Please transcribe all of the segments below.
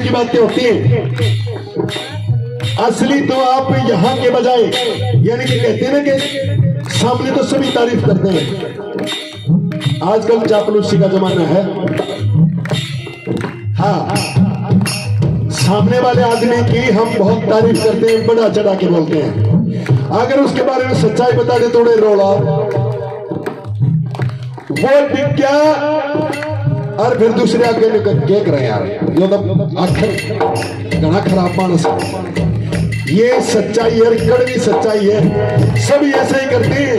की बातें होती हैं, असली तो आप यहाँ के बजाय, यानी कि कहते हैं ना कि सामने तो सभी तारीफ करते हैं, आजकल चापलूसी का जमाना है। हाँ, सामने वाले आदमी की हम बहुत तारीफ करते हैं, बड़ा चढ़ा के बोलते हैं, अगर उसके बारे में सच्चाई बता दे थोड़े रोड़ा वो विज्ञा और फिर दूसरे आगे क्या करें यार, जो तो आखिर घना खराब मानस। ये सच्चाई है, कड़वी सच्चाई है, सभी ऐसे ही करते हैं।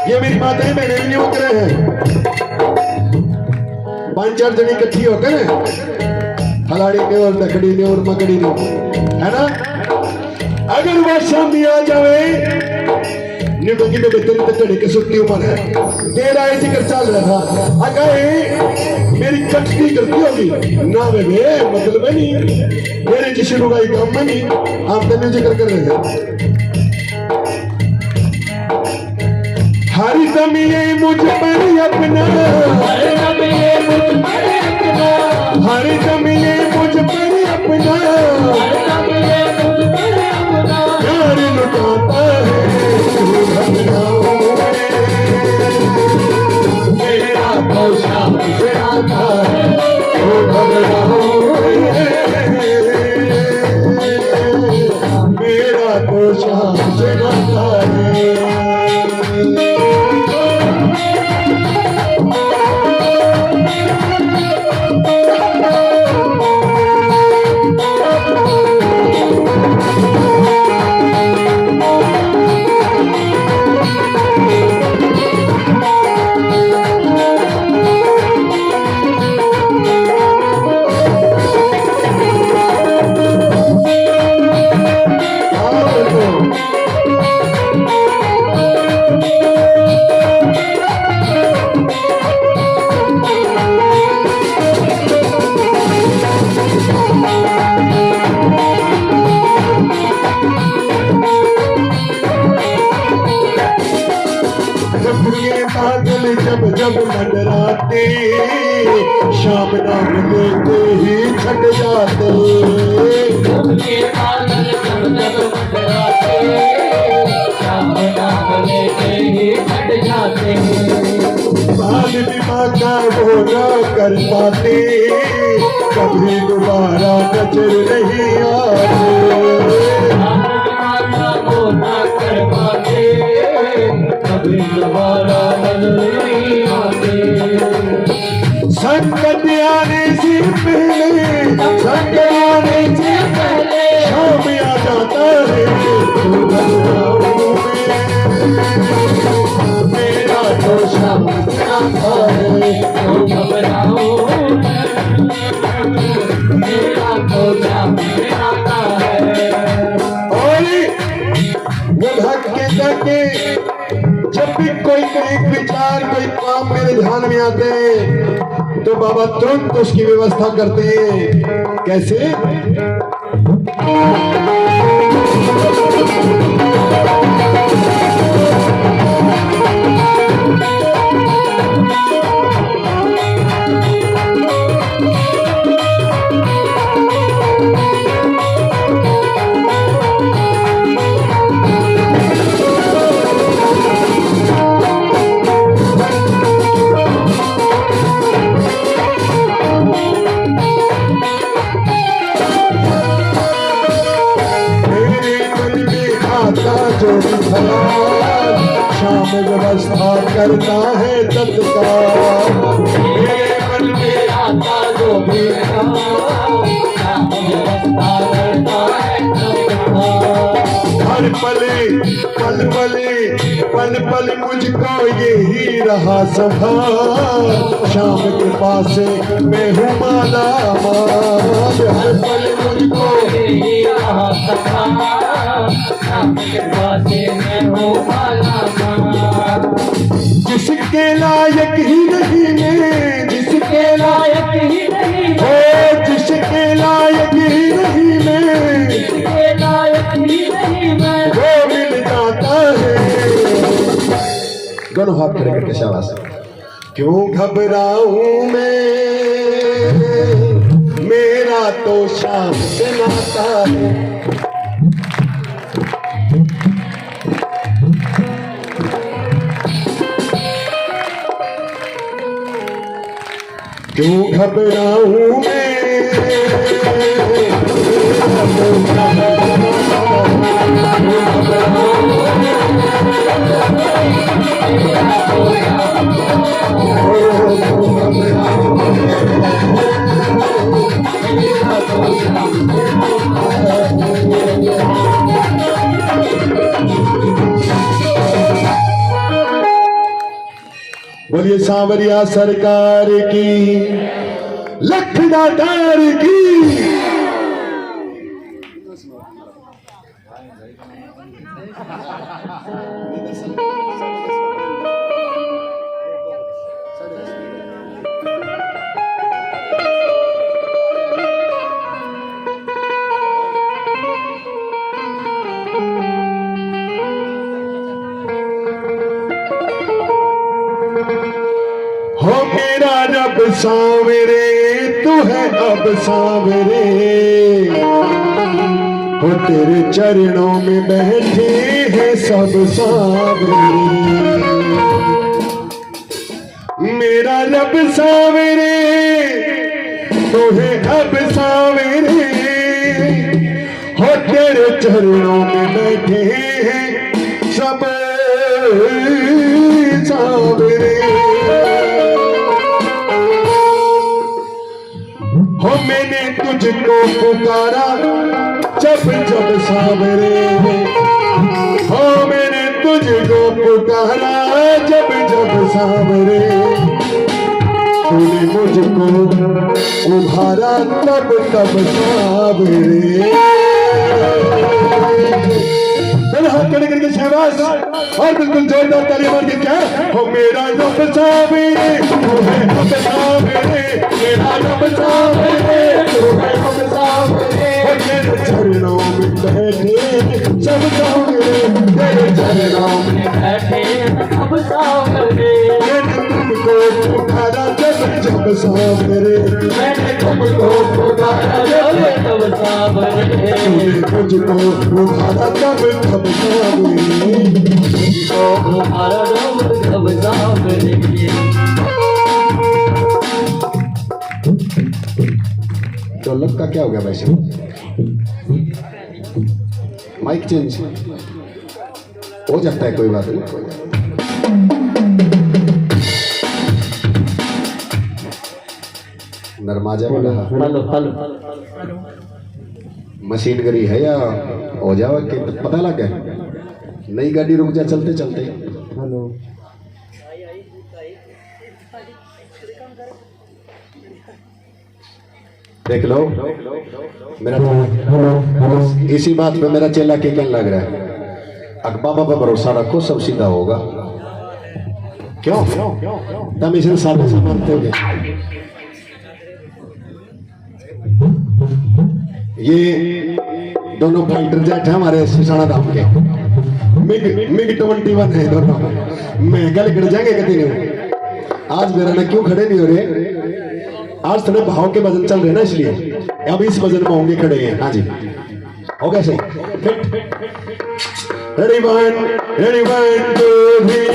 ये मेरी बात है, मैंने भी नहीं उतरे हैं, 5-4 जने इकट्ठी होकर हलाड़ी ने और लकड़ी ने और मकड़ी ने, है ना, अगर वह शामी आ जाए निकल की बेहतरी तो चढ़े के सुट्टी उम्र है, तेरा ऐसे कर चल रहा था, अगर मेरी कटती करती होगी ना वे मतलब है नहीं, मेरे जिसे रुगाई काम में नहीं, आप तन्ने जिक्र कर रहे थे। हरी तमिए मुझ पर अपना, हरी तमिए मुझ पर अपना, हरी तमिए मुझ पर अपना, यार लुटाता है मेरा तो शाम से आता है, मेरा तो शाम से आता है। जब जब मंडराते शाम नाम लेते ही छट जाते, जब जब मंडराते शाम नाम लेते ही छट जाते, बाल विवाह का वो ना कर पाते, कभी दोबारा नजर नहीं आते, वो ना कर पाते, कभी दोबारा नहीं आते। संकट आने से पहले, संकट आने से पहले शाम आ जाता है, मेरा तो शाम आता है, तो घबराओ मेरा तो शाम आता है। और वो धक्के धक्के जब भी कोई विचार कोई काम मेरे ध्यान में आते हैं तो बाबा तुरंत उसकी व्यवस्था करते हैं। कैसे? शाम व्यवस्था करता है तत्काल, मेरे मन में आता जो भी शाम व्यवस्था करता है तत्काल। हर पल पल मुझको यही रहा संभाल, शाम के पास मैं हूँ माला माल, हर पल मुझको यही रहा संभाल, शाम के पास मैं हूँ माला माल। जिसके लायक ही नहीं मैं, जिसके लायक ही नहीं हो, जिसके लायक ही नहीं मैं, जिसके लायक ही नहीं मैं, वो मिल जाता है। दोनों हाथ खड़े करके शाबाश। क्यों घबराऊं मैं, मेरा तो शाम से नाता है। क्यों घबराऊं मैं, बोलिए सांवरिया सरकार की, लखदातार की। हो मेरा रब सांवरे, तू है अब सांवरे, हो तेरे चरणों में बैठे हैं सब सांवरे। मेरा रब सांवरे, तू है अब सांवरे, हो तेरे चरणों में बैठे हैं सब सांवरे। हो मैंने तुझको पुकारा जब जब सांवरे, हो मैंने तुझको पुकारा जब जब सांवरे, तूने मुझको उभारा तब तब सांवरे। हाथ खड़े करके शहबाज और बिल्कुल जोरदार ताली मार के क्या, हो मेरा रब सांवरे, तू है अब सांवरे, मेरा रब सांवरे, तू है अब सांवरे, हो तेरे चरणों में बैठे सब सांवरे, तेरे चरणों में बैठे सब सांवरे। मैंने तुमको पुकारा जब जब सांवरे, मैंने तुमको पुकारा जब जब सांवरे, तूने मुझको उभारा तब तब सांवरे, मुझको उभारा तब सांवरे। ढोलक का क्या हो गया वैसे, माइक चेंज हो जाता है, कोई बात नहीं। नरमाजा वाला हेलो हेलो मशीन गरी है या हो जावा कि पता लग गया, नई गाड़ी रुक जा चलते चलते। हेलो देख लो मेरा, इसी बात पे मेरा चेला के कहने लग रहा है, बाबा पर भरोसा रखो सब सीधा होगा। क्यों तुम इसे साथ मानते हो? ये दोनों फाइटर जेट है हमारे सिसाना धाम के, मिग 21 है दोनों। मैं गल गिर जाएंगे कभी नहीं। आज मेरा ना क्यों खड़े नहीं हो रहे, आज थोड़े भाव के वजन चल रहे ना, इसलिए अब इस वजन में होंगे खड़े हैं। हाँ जी हो गया सही। रेडी वन 2 3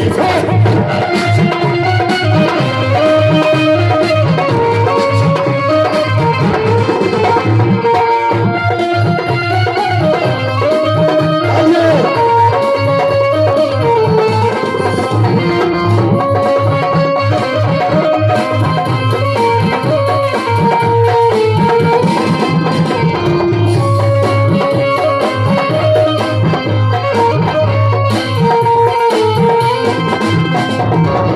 Oh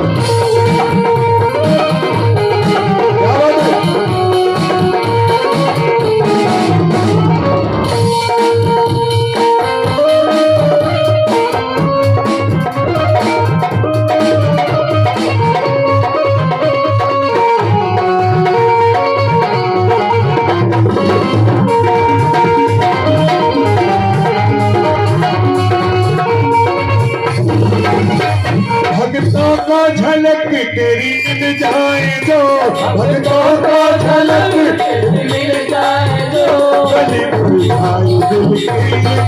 मुरझाई दिल की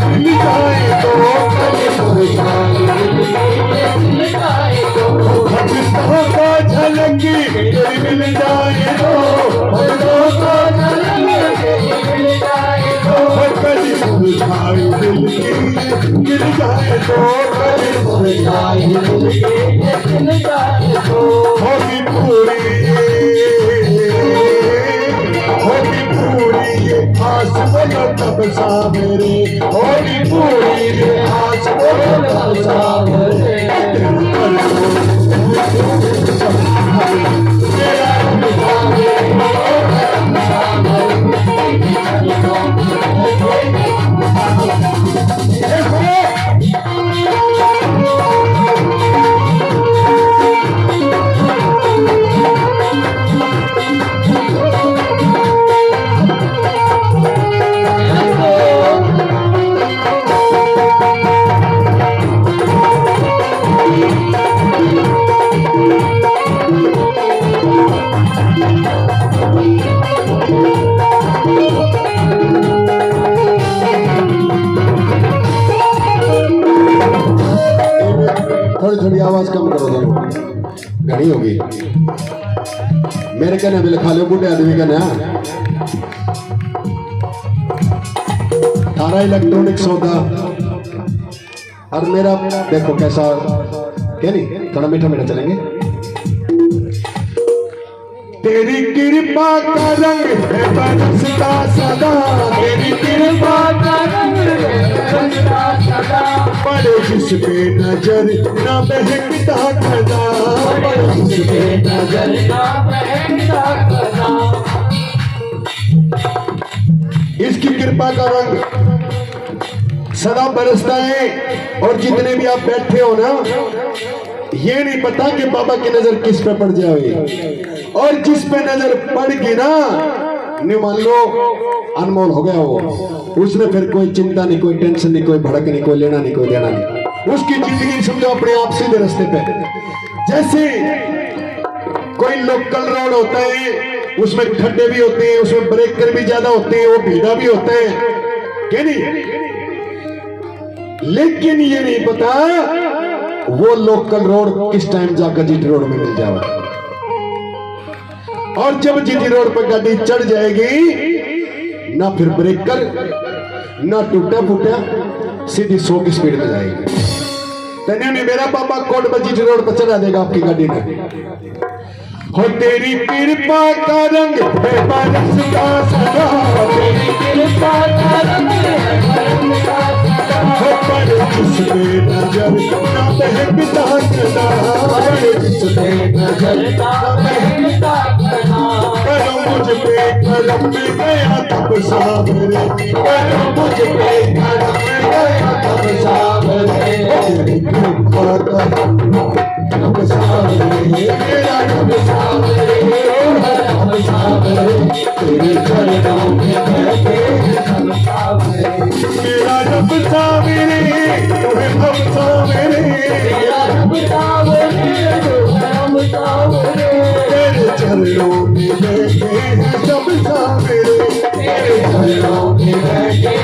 खिल जाए तो कली मुरझाई भक्तों का झलकी तेरी मिल जाए तो भक्तों का झलकी मिल जाए तो कली मुरझाई दिल की गिर जाए तो कली मुरझाई दिल की गिर जाए तो होगी पूरी ये आस बोलो तब सावरे होगी पूरी ये आस बोलो तब सावरे थोड़ी आवाज कम करो दोनों घनी होगी मेरे कहने भी लिखा लो बूढ़े आदमी का नया थारा इलेक्ट्रॉनिक सौदा और मेरा देखो कैसा क्या नहीं थोड़ा मीठा मीठा चलेंगे तेरी कृपा का रंग है बरसता सदा तेरी कृपा का रंग है बरसता सदा पड़े जिस पे नजर ना बहकता खदा पड़े जिस पे नजर ना बहकता खदा इसकी कृपा का रंग सदा बरसता है और जितने भी आप बैठे हो ना ये नहीं पता कि बाबा की नजर किस पे पड़ जाए और जिस पे नजर पड़ गई ना मान लो अनमोल हो गया वो उसने फिर कोई चिंता नहीं कोई टेंशन नहीं कोई भड़क नहीं कोई लेना नहीं कोई देना नहीं उसकी जिंदगी समझो अपने आप सीधे रास्ते पे जैसे कोई लोकल रोड होता है उसमें खड्डे भी होते हैं उसमें ब्रेकर भी ज्यादा होते हैं वो भीड़ा भी होता है क्या नहीं लेकिन ये नहीं पता वो लोकल रोड किस टाइम जाकर जीटी रोड में मिल जाएगा और जब जीटी रोड पर गाड़ी चढ़ जाएगी ना फिर ब्रेकर ना टूटा फूटा सीधी 100 की स्पीड में जाएगी तने ने मेरा पापा कोट पर जीटी रोड पर चढ़ा देगा आपकी गाड़ी में हो तेरी कृपा का रंग है बरसता सदा तेरी कृपा का रंग है बरसता सदा पड़े जिस पे नजर ना बहकता खदा पड़े जिस पे नजर ना बहकता खदा करो मुझ पे करम में गया तब सावरे करो मुझ पे करम में गया तब सावरे तेरी कृपा का तब सावरे मेरा तब सावरे तेरे चरणों में बैठे तब सावरे मेरा रब सावरे तुम्हें हम सावरे मेरा रब सावरे हम सावरे तेरे चरणों में बैठे सब सावरे तेरे चरणों में बैठे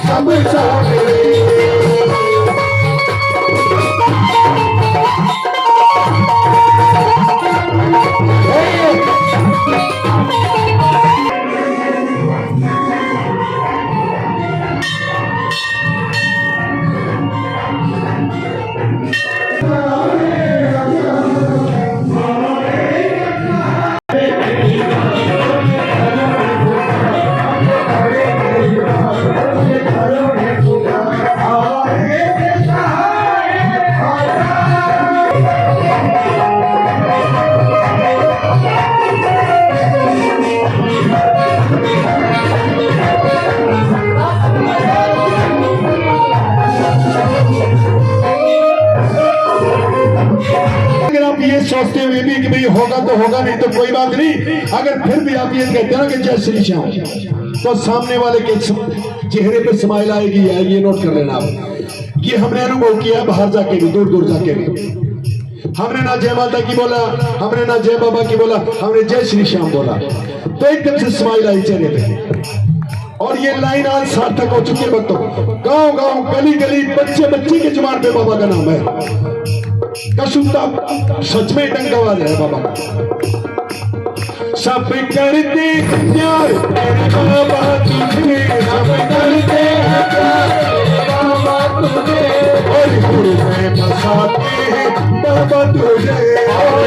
सब सावरे सोचते हुए भी कि भाई होगा तो होगा नहीं तो कोई बात नहीं अगर फिर भी आप ये कहते हैं ना कि जय श्री श्याम तो सामने वाले के चेहरे पे स्माइल आएगी ये नोट कर लेना आप ये हमने अनुभव किया बाहर जाके भी दूर दूर जाके भी हमने ना जय माता की बोला हमने ना जय बाबा की बोला हमने जय श्री श्याम बोला तो एकदम से स्माइल आई चेहरे पे और ये लाइन आज सार्थक हो चुकी है भक्तों। गांव गांव गली गली बच्चे बच्ची के जुबान पे बाबा का नाम है। कसुता सच में डंकावाज है बाबा का। सब करते प्यार बाबा तुझे, सब करते प्यार बाबा तुझे, और गुरु में बसाते हैं बाबा तुझे, और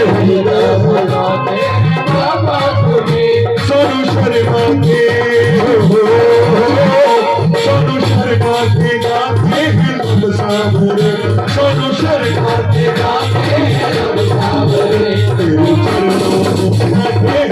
बसाते हैं बाबा तुझे। सोनू शर्मा के सोनू शर्मा के गाते हैं लब सावरे, सोनू शर्मा के गाते हैं लब सावरे, तेरे चरणों में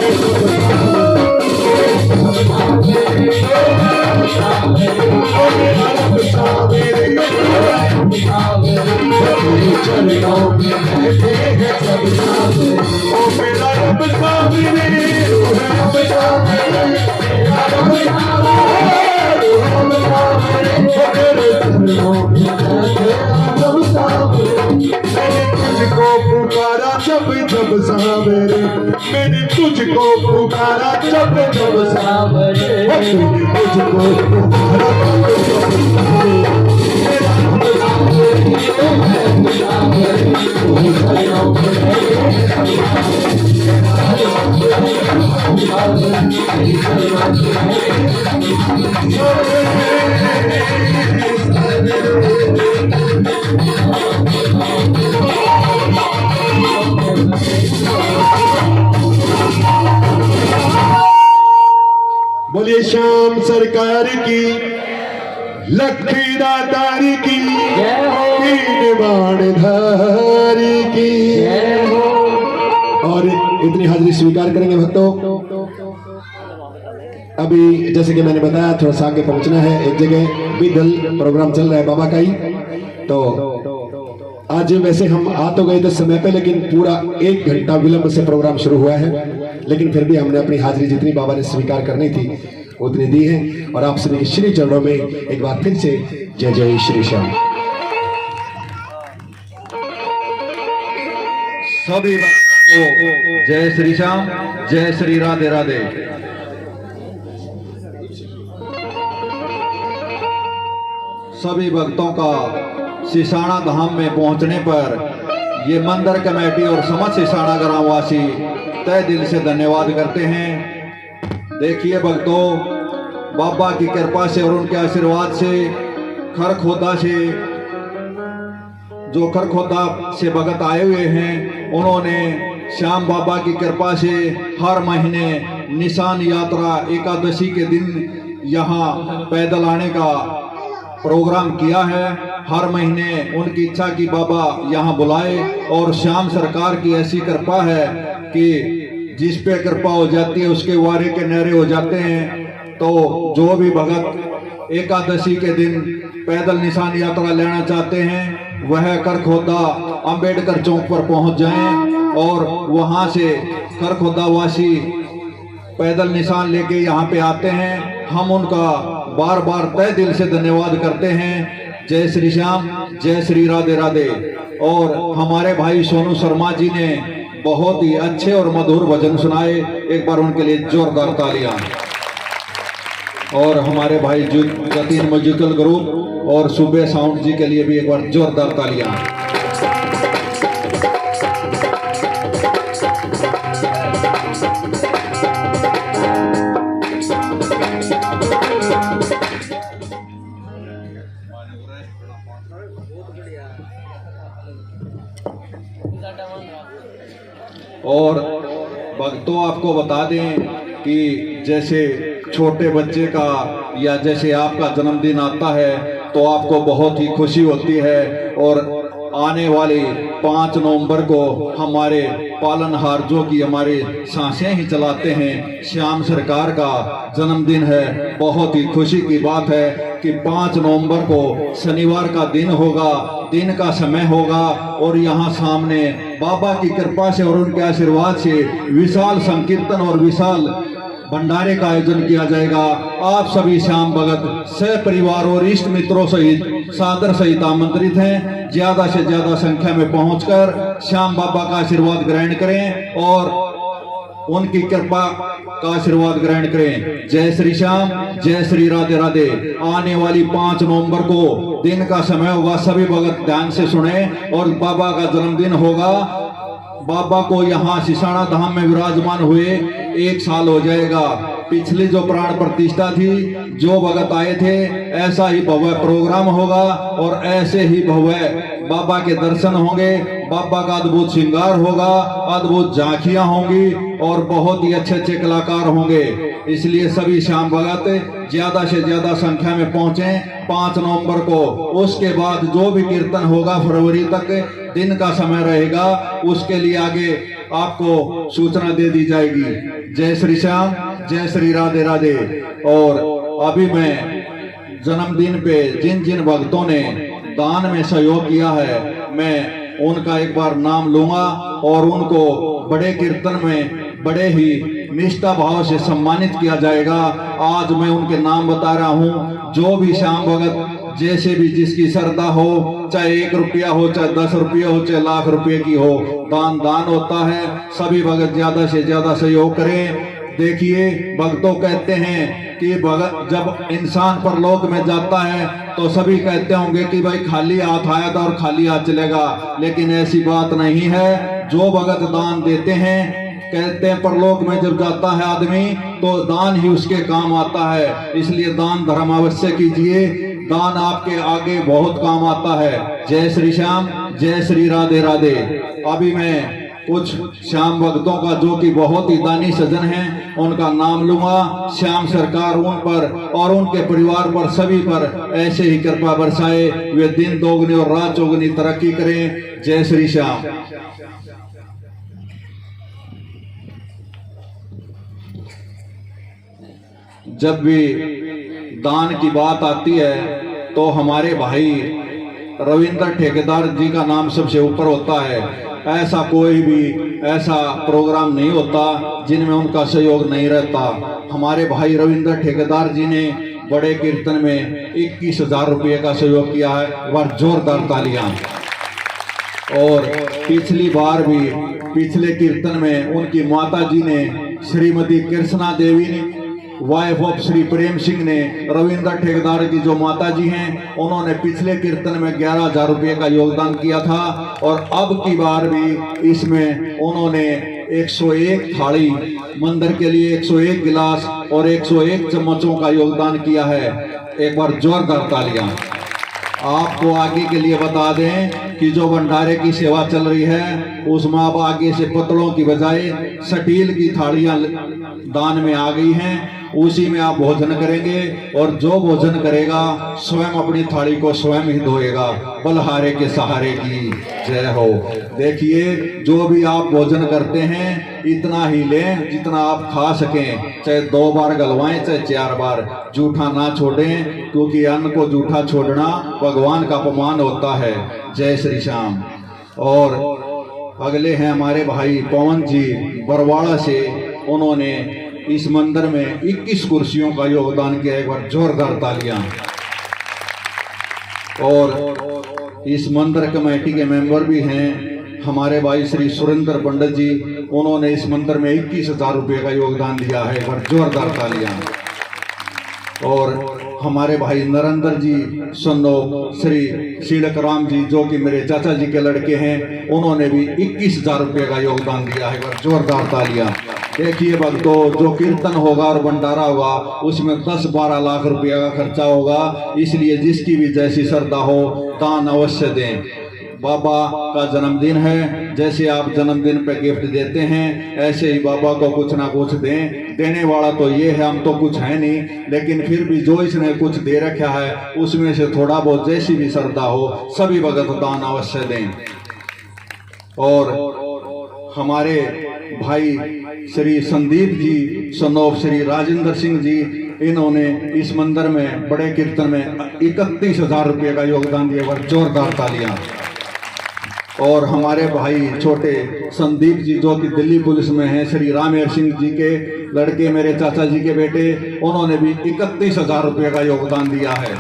तुझको पुकारा जब जब सावरे, मैंने तुझको पुकारा जब जब सावरे, तुझको पुकारा बोलिए श्याम सरकार की, लक्ष्मी दातारी की, बाणधारी की। और इतनी हाजिरी स्वीकार करेंगे भक्तों। अभी जैसे कि मैंने बताया थोड़ा सा आगे पहुंचना है, एक जगह विदल प्रोग्राम चल रहा है बाबा का ही। तो आज वैसे हम आ तो गए थे समय पे, लेकिन पूरा 1 घंटा विलंब से प्रोग्राम शुरू हुआ है, लेकिन फिर भी हमने अपनी हाजिरी जितनी बाबा ने स्वीकार करनी थी उतनी दी है। और आप सभी के श्री चरणों में एक बार फिर से जय जय श्री श्याम। सभी भक्तों को जय श्री श्याम, जय श्री राधे राधे। सभी भक्तों का सिसाना धाम में पहुंचने पर ये मंदिर कमेटी और समस्त सिसाना ग्रामवासी तहे दिल से धन्यवाद करते हैं। देखिए भक्तों, बाबा की कृपा से और उनके आशीर्वाद से खरखोदा से जो खरखोदा से भगत आए हुए हैं, उन्होंने श्याम बाबा की कृपा से हर महीने निशान यात्रा एकादशी के दिन यहाँ पैदल आने का प्रोग्राम किया है। हर महीने उनकी इच्छा की बाबा यहाँ बुलाए, और श्याम सरकार की ऐसी कृपा है कि जिस पे कृपा हो जाती है उसके वारे के नहरे हो जाते हैं। तो जो भी भगत एकादशी के दिन पैदल निशान यात्रा लेना चाहते हैं, वह करखोदा अंबेडकर चौक पर पहुंच जाएं, और वहां से करखोदा वासी पैदल निशान लेके यहाँ पे आते हैं। हम उनका बार बार तहे दिल से धन्यवाद करते हैं। जय श्री श्याम, जय श्री राधे राधे। और हमारे भाई सोनू शर्मा जी ने बहुत ही अच्छे और मधुर भजन सुनाए, एक बार उनके लिए जोरदार तालियां। और हमारे भाई जतीन म्यूजिकल ग्रुप और सुबह साउंड जी के लिए भी एक बार जोरदार तालियां। और भक्तों, आपको बता दें कि जैसे छोटे बच्चे का या जैसे आपका जन्मदिन आता है तो आपको बहुत ही खुशी होती है। और आने वाली 5 नवंबर को हमारे पालनहार जो कि हमारे सांसें ही चलाते हैं, श्याम सरकार का जन्मदिन है। बहुत ही खुशी की बात है कि 5 नवंबर को शनिवार का दिन होगा, दिन का समय होगा, और यहाँ सामने बाबा की कृपा से और उनके आशीर्वाद से विशाल संकीर्तन और विशाल भंडारे का आयोजन किया जाएगा। आप सभी श्याम भगत सह परिवार और इष्ट मित्रों सहित सादर सहित आमंत्रित हैं। ज्यादा से ज्यादा संख्या में पहुंचकर श्याम बाबा का आशीर्वाद ग्रहण करें और उनकी कृपा का आशीर्वाद ग्रहण करें। जय श्री श्याम, जय श्री राधे राधे। आने वाली 5 नवंबर को दिन का समय होगा, सभी भगत ध्यान से सुने, और बाबा का जन्मदिन होगा। बाबा को यहाँ सिसाना धाम में विराजमान हुए 1 साल हो जाएगा। पिछली जो प्राण प्रतिष्ठा थी, जो भगत आए थे, ऐसा ही भव्य प्रोग्राम होगा और ऐसे ही भव्य बाबा के दर्शन होंगे। बाबा का अद्भुत श्रृंगार होगा, अद्भुत झांकियां होंगी और बहुत ही अच्छे अच्छे कलाकार होंगे। इसलिए सभी श्याम भगत ज्यादा से ज्यादा संख्या में पहुंचे 5 नवंबर को। उसके बाद जो भी कीर्तन होगा फरवरी तक दिन का समय रहेगा, उसके लिए आगे आपको सूचना दे दी जाएगी। जय श्री श्याम, जय श्री राधे राधे। और अभी मैं जन्मदिन पे जिन जिन भक्तों ने दान में सहयोग किया है, मैं उनका एक बार नाम लूंगा और उनको बड़े कीर्तन में बड़े ही निष्ठा भाव से सम्मानित किया जाएगा। आज मैं उनके नाम बता रहा हूं। जो भी श्याम भगत जैसे भी जिसकी श्रद्धा हो, चाहे 1 रुपया हो, चाहे 10 रुपये हो, चाहे लाख रुपए की हो, दान दान होता है। सभी भगत ज्यादा से ज्यादा सहयोग करें। देखिए, भक्तों कहते हैं कि भगत जब इंसान परलोक में जाता है तो सभी कहते होंगे कि भाई खाली हाथ आया था और खाली हाथ चलेगा, लेकिन ऐसी बात नहीं है। जो भगत दान देते हैं, कहते हैं परलोक में जब जाता है आदमी तो दान ही उसके काम आता है। इसलिए दान धर्म अवश्य कीजिए, दान आपके आगे बहुत काम आता है। जय श्री श्याम, जय श्री राधे राधे। अभी मैं कुछ श्याम भक्तों का जो कि बहुत ही दानी सज्जन हैं, उनका नाम लूंगा। श्याम सरकार उन पर और उनके परिवार पर, सभी पर ऐसे ही कृपा बरसाए, वे दिन दोगुनी और रात चौगुनी तरक्की करें। जय श्री श्याम। जब भी दान की बात आती है तो हमारे भाई रविंद्र ठेकेदार जी का नाम सबसे ऊपर होता है। ऐसा कोई भी ऐसा प्रोग्राम नहीं होता जिनमें उनका सहयोग नहीं रहता। हमारे भाई रविंद्र ठेकेदार जी ने बड़े कीर्तन में 21,000 रुपये का सहयोग किया है। एक बार जोरदार तालियां। और पिछली बार भी पिछले कीर्तन में उनकी माता जी ने, श्रीमती कृष्णा देवी ने, वाइफ ऑफ श्री प्रेम सिंह ने, रविंद्र ठेकेदार की जो माता जी हैं, उन्होंने पिछले कीर्तन में 11,000 रुपये का योगदान किया था। और अब की बार भी इसमें उन्होंने 101 थाली, मंदिर के लिए 101 गिलास और 101 चम्मचों का योगदान किया है। एक बार जोरदार तालियां। आपको आगे के लिए बता दें कि जो भंडारे की सेवा चल रही है, उसमें अब आगे से पतलों की बजाय स्टील की थालियां दान में आ गई हैं। उसी में आप भोजन करेंगे और जो भोजन करेगा स्वयं अपनी थाली को स्वयं ही धोएगा। बलहारे के सहारे की जय हो। देखिए, जो भी आप भोजन करते हैं इतना ही लें जितना आप खा सकें, चाहे 2 बार गलवाएं चाहे 4 बार। जूठा ना छोड़ें, क्योंकि अन्न को जूठा छोड़ना भगवान का अपमान होता है। जय श्री श्याम। और अगले हैं हमारे भाई पवन जी बरवाड़ा से। उन्होंने इस मंदिर में 21 कुर्सियों का योगदान किया। एक बार जोरदार तालियां। और इस मंदिर कमेटी के मेंबर भी हैं हमारे भाई श्री सुरेंद्र पंडित जी। उन्होंने इस मंदिर में 21,000 रुपये का योगदान दिया है। एक बार जोरदार तालियां। और हमारे भाई नरेंद्र जी सन्नो श्री शीलक राम जी, जो कि मेरे चाचा जी के लड़के हैं, उन्होंने भी 21,000 रुपये का योगदान दिया है। जोरदार तालियां। देखिए भक्तों, जो कीर्तन होगा और भंडारा होगा उसमें 10-12 लाख रुपया का खर्चा होगा। इसलिए जिसकी भी जैसी श्रद्धा हो दान अवश्य दें। बाबा का जन्मदिन है, जैसे आप जन्मदिन पे गिफ्ट देते हैं ऐसे ही बाबा को कुछ ना कुछ दें। देने वाला तो ये है, हम तो कुछ है नहीं, लेकिन फिर भी जो इसने कुछ दे रखा है उसमें से थोड़ा बहुत जैसी भी श्रद्धा हो सभी भगत दान अवश्य दें। और हमारे भाई श्री संदीप जी सनोफ श्री राजेंद्र सिंह जी, इन्होंने इस मंदिर में बड़े कीर्तन में 31,000 रुपये का योगदान दिया। जोरदार तालियां। और हमारे भाई छोटे संदीप जी, जो कि दिल्ली पुलिस में हैं, श्री रामेर सिंह जी के लड़के, मेरे चाचा जी के बेटे, उन्होंने भी 31,000 रुपये का योगदान दिया है।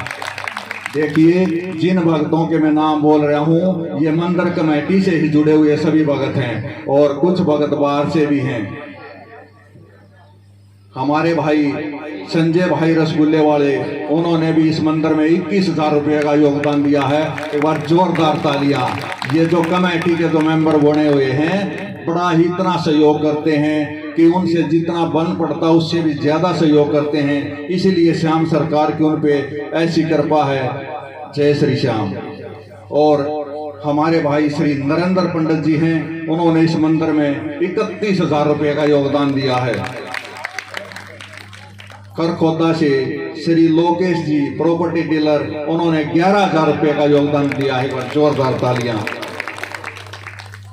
देखिए, जिन भक्तों के मैं नाम बोल रहा हूँ ये मंदिर कमेटी से ही जुड़े हुए सभी भगत हैं और कुछ भगत बाहर से भी हैं। हमारे भाई संजय भाई रसगुल्ले वाले, उन्होंने भी इस मंदिर में 21,000 रुपये का योगदान दिया है। एक बार जोरदार तालियां। ये जो कमेटी के जो मेंबर बने हुए हैं, बड़ा ही इतना सहयोग करते हैं कि उनसे जितना बन पड़ता उससे भी ज्यादा सहयोग करते हैं। इसीलिए श्याम सरकार की उन पे ऐसी कृपा है। जय श्री श्याम। और हमारे भाई श्री नरेंद्र पंडित जी हैं, उन्होंने इस मंदिर में 31,000 रुपये का योगदान दिया है। करखोदा से श्री लोकेश जी प्रॉपर्टी डीलर, उन्होंने 11,000 रुपये का योगदान दिया है। जोरदार तालियां।